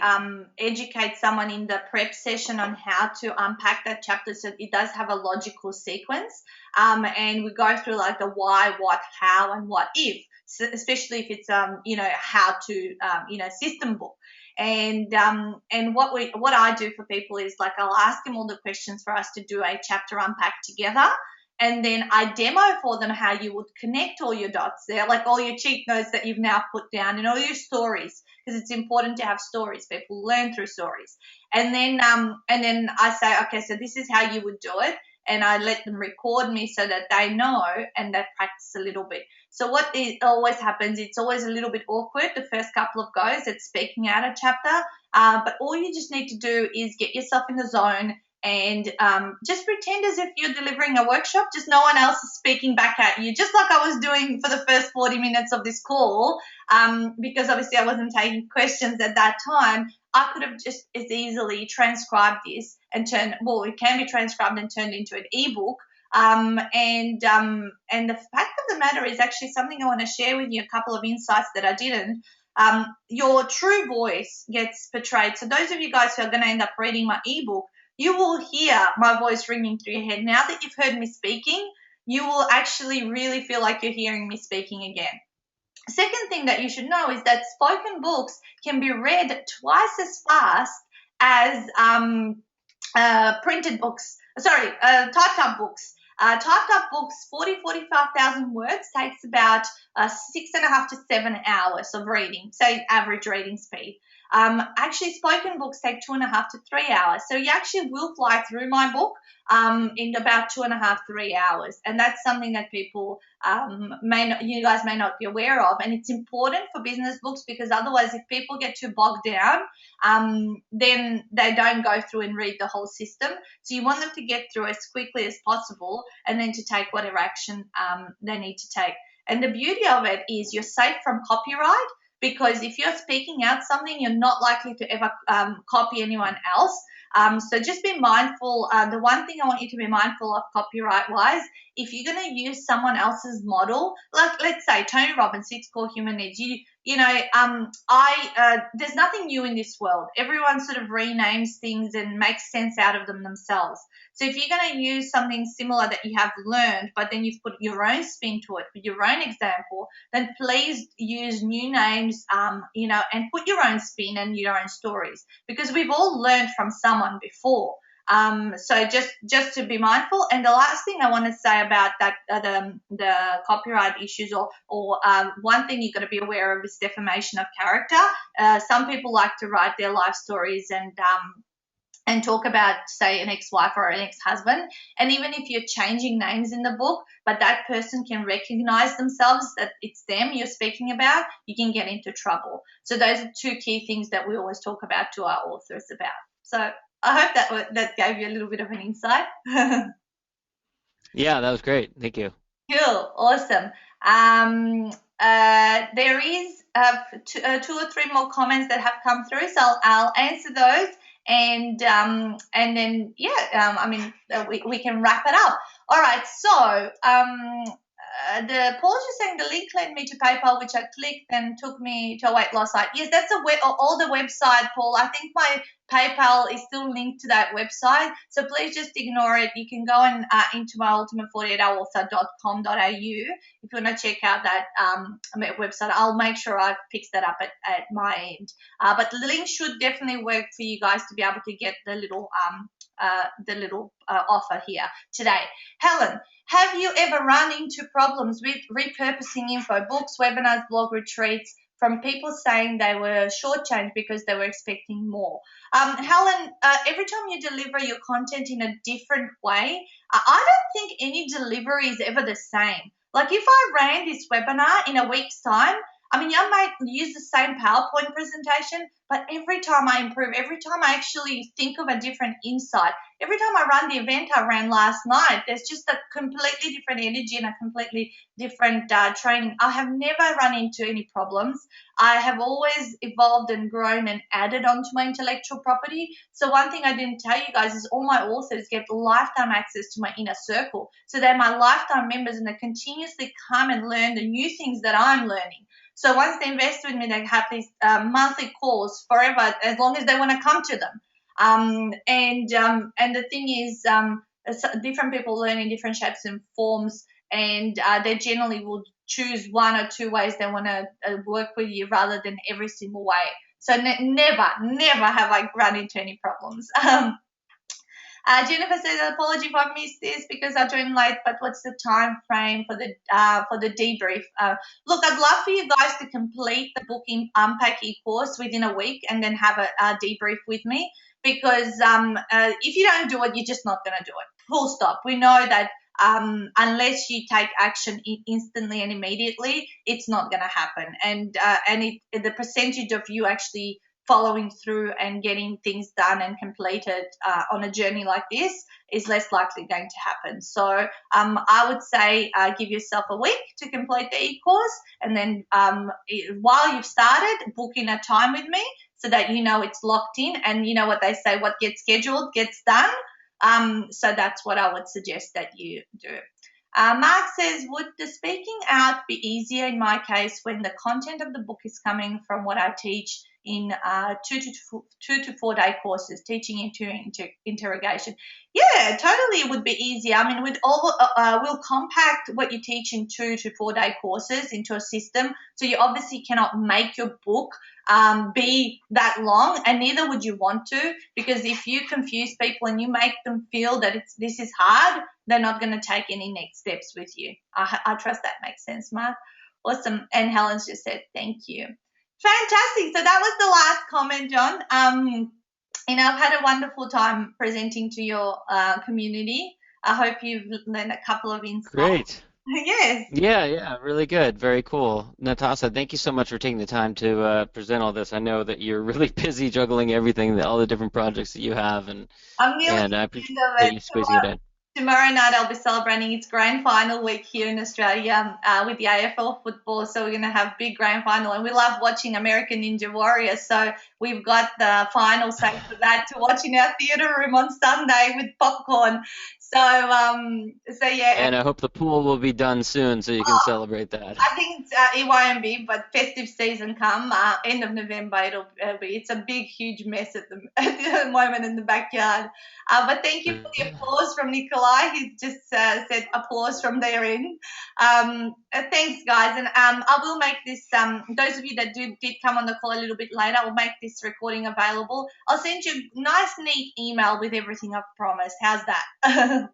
educate someone in the prep session on how to unpack that chapter, so it does have a logical sequence, and we go through like the why, what, how, and what if, so especially if it's how to system book. And what I do for people is, like, I'll ask them all the questions for us to do a chapter unpack together. And then I demo for them how you would connect all your dots there, like all your cheat notes that you've now put down and all your stories, because it's important to have stories. People learn through stories. And then I say, okay, so this is how you would do it. And I let them record me so that they know and they practice a little bit. So what always happens, it's always a little bit awkward the first couple of goes at speaking out a chapter. But all you just need to do is get yourself in the zone and just pretend as if you're delivering a workshop, just no one else is speaking back at you, just like I was doing for the first 40 minutes of this call, because obviously I wasn't taking questions at that time. I could have just as easily transcribed this and it can be transcribed and turned into an ebook. And the fact of the matter is actually something I want to share with you, a couple of insights that I didn't. Your true voice gets portrayed. So those of you guys who are going to end up reading my ebook, you will hear my voice ringing through your head. Now that you've heard me speaking, you will actually really feel like you're hearing me speaking again. Second thing that you should know is that spoken books can be read twice as fast as typed up books. Typed up books, 45,000 words, takes about 6.5 to 7 hours of reading, say average reading speed. Actually, spoken books take 2.5 to 3 hours. So you actually will fly through my book in about 2.5, 3 hours. And that's something that people you guys may not be aware of. And it's important for business books because otherwise, if people get too bogged down, then they don't go through and read the whole system. So you want them to get through as quickly as possible and then to take whatever action they need to take. And the beauty of it is you're safe from copyright because if you're speaking out something, you're not likely to ever copy anyone else. So just be mindful. The one thing I want you to be mindful of copyright wise, if you're going to use someone else's model, like let's say Tony Robbins, 6 Core Human Needs, there's nothing new in this world. Everyone sort of renames things and makes sense out of them themselves. So if you're going to use something similar that you have learned, but then you've put your own spin to it, with your own example, then please use new names, and put your own spin and your own stories because we've all learned from someone before. So just to be mindful. And the last thing I want to say about that, the copyright issues, or one thing you've got to be aware of is defamation of character. Some people like to write their life stories and talk about, say, an ex-wife or an ex-husband. And even if you're changing names in the book, but that person can recognize themselves that it's them you're speaking about, you can get into trouble. So those are 2 key things that we always talk about to our authors about. So I hope that gave you a little bit of an insight. Yeah, that was great. Thank you. Cool, awesome. There is 2 or 3 more comments that have come through, so I'll answer those, and then we can wrap it up. All right, so the Paul's just saying the link led me to PayPal, which I clicked and took me to a weight loss site. Yes, that's all the website, Paul. I think my PayPal is still linked to that website, so please just ignore it. You can go and into my ultimate48hourauthor.com.au if you want to check out that website. I'll make sure I fix that up at my end. But the link should definitely work for you guys to be able to get the little offer here today. Helen, have you ever run into problems with repurposing info, books, webinars, blog retreats from people saying they were shortchanged because they were expecting more? Helen, every time you deliver your content in a different way, I don't think any delivery is ever the same. Like if I ran this webinar in a week's time, I mean, I might use the same PowerPoint presentation, but every time I improve, every time I actually think of a different insight, every time I run the event I ran last night, there's just a completely different energy and a completely different training. I have never run into any problems. I have always evolved and grown and added onto my intellectual property. So one thing I didn't tell you guys is all my authors get lifetime access to my inner circle. So they're my lifetime members and they continuously come and learn the new things that I'm learning. So once they invest with me, they have these monthly calls forever, as long as they want to come to them. And the thing is, different people learn in different shapes and forms, and they generally will choose 1 or 2 ways they want to work with you rather than every single way. So never have I run into any problems. Jennifer says, apology if I missed this because I joined late, but what's the time frame for the debrief? Look, I'd love for you guys to complete the booking Unpack e-course within a week and then have a debrief with me because if you don't do it, you're just not going to do it. Full stop. We know that unless you take action instantly and immediately, it's not going to happen. And the percentage of you actually following through and getting things done and completed on a journey like this is less likely going to happen. So I would say give yourself a week to complete the e-course, and then while you've started, book in a time with me so that you know it's locked in, and you know what they say, what gets scheduled gets done. So that's what I would suggest that you do. Mark says, would the speaking out be easier in my case when the content of the book is coming from what I teach in 2 to 4 day courses, teaching into interrogation? Yeah, totally, it would be easier. I mean, we'll compact what you teach in 2 to 4 day courses into a system, so you obviously cannot make your book be that long, and neither would you want to, because if you confuse people and you make them feel that this is hard, they're not going to take any next steps with you. I trust that makes sense, Mark. Awesome. And Helen's just said, thank you. Fantastic. So that was the last comment, John. I've had a wonderful time presenting to your community. I hope you've learned a couple of insights. Great. Yes. Yeah, yeah, really good. Very cool. Natasa, thank you so much for taking the time to present all this. I know that you're really busy juggling everything, all the different projects that you have, I'm nearly at and I the appreciate end of it. you squeezing it in. Tomorrow night I'll be celebrating its grand final week here in Australia with the AFL football. So we're going to have big grand final, and we love watching American Ninja Warriors. So we've got the final say for that to watch in our theatre room on Sunday with popcorn. So yeah, And I hope the pool will be done soon so you can celebrate that. I think it won't be, but festive season come end of November it'll be. It's a big, huge mess at the, at the moment in the backyard. But thank you for the applause from Nikolai. He just said applause from their end. Thanks, guys, and I will make this. Those of you that did come on the call a little bit later, I'll make this recording available. I'll send you a nice, neat email with everything I've promised. How's that?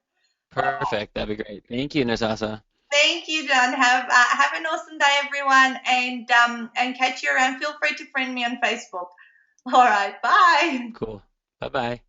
Perfect. That'd be great. Thank you, Natasa. Thank you, John. Have an awesome day, everyone, and catch you around. Feel free to friend me on Facebook. All right, bye. Cool. Bye bye.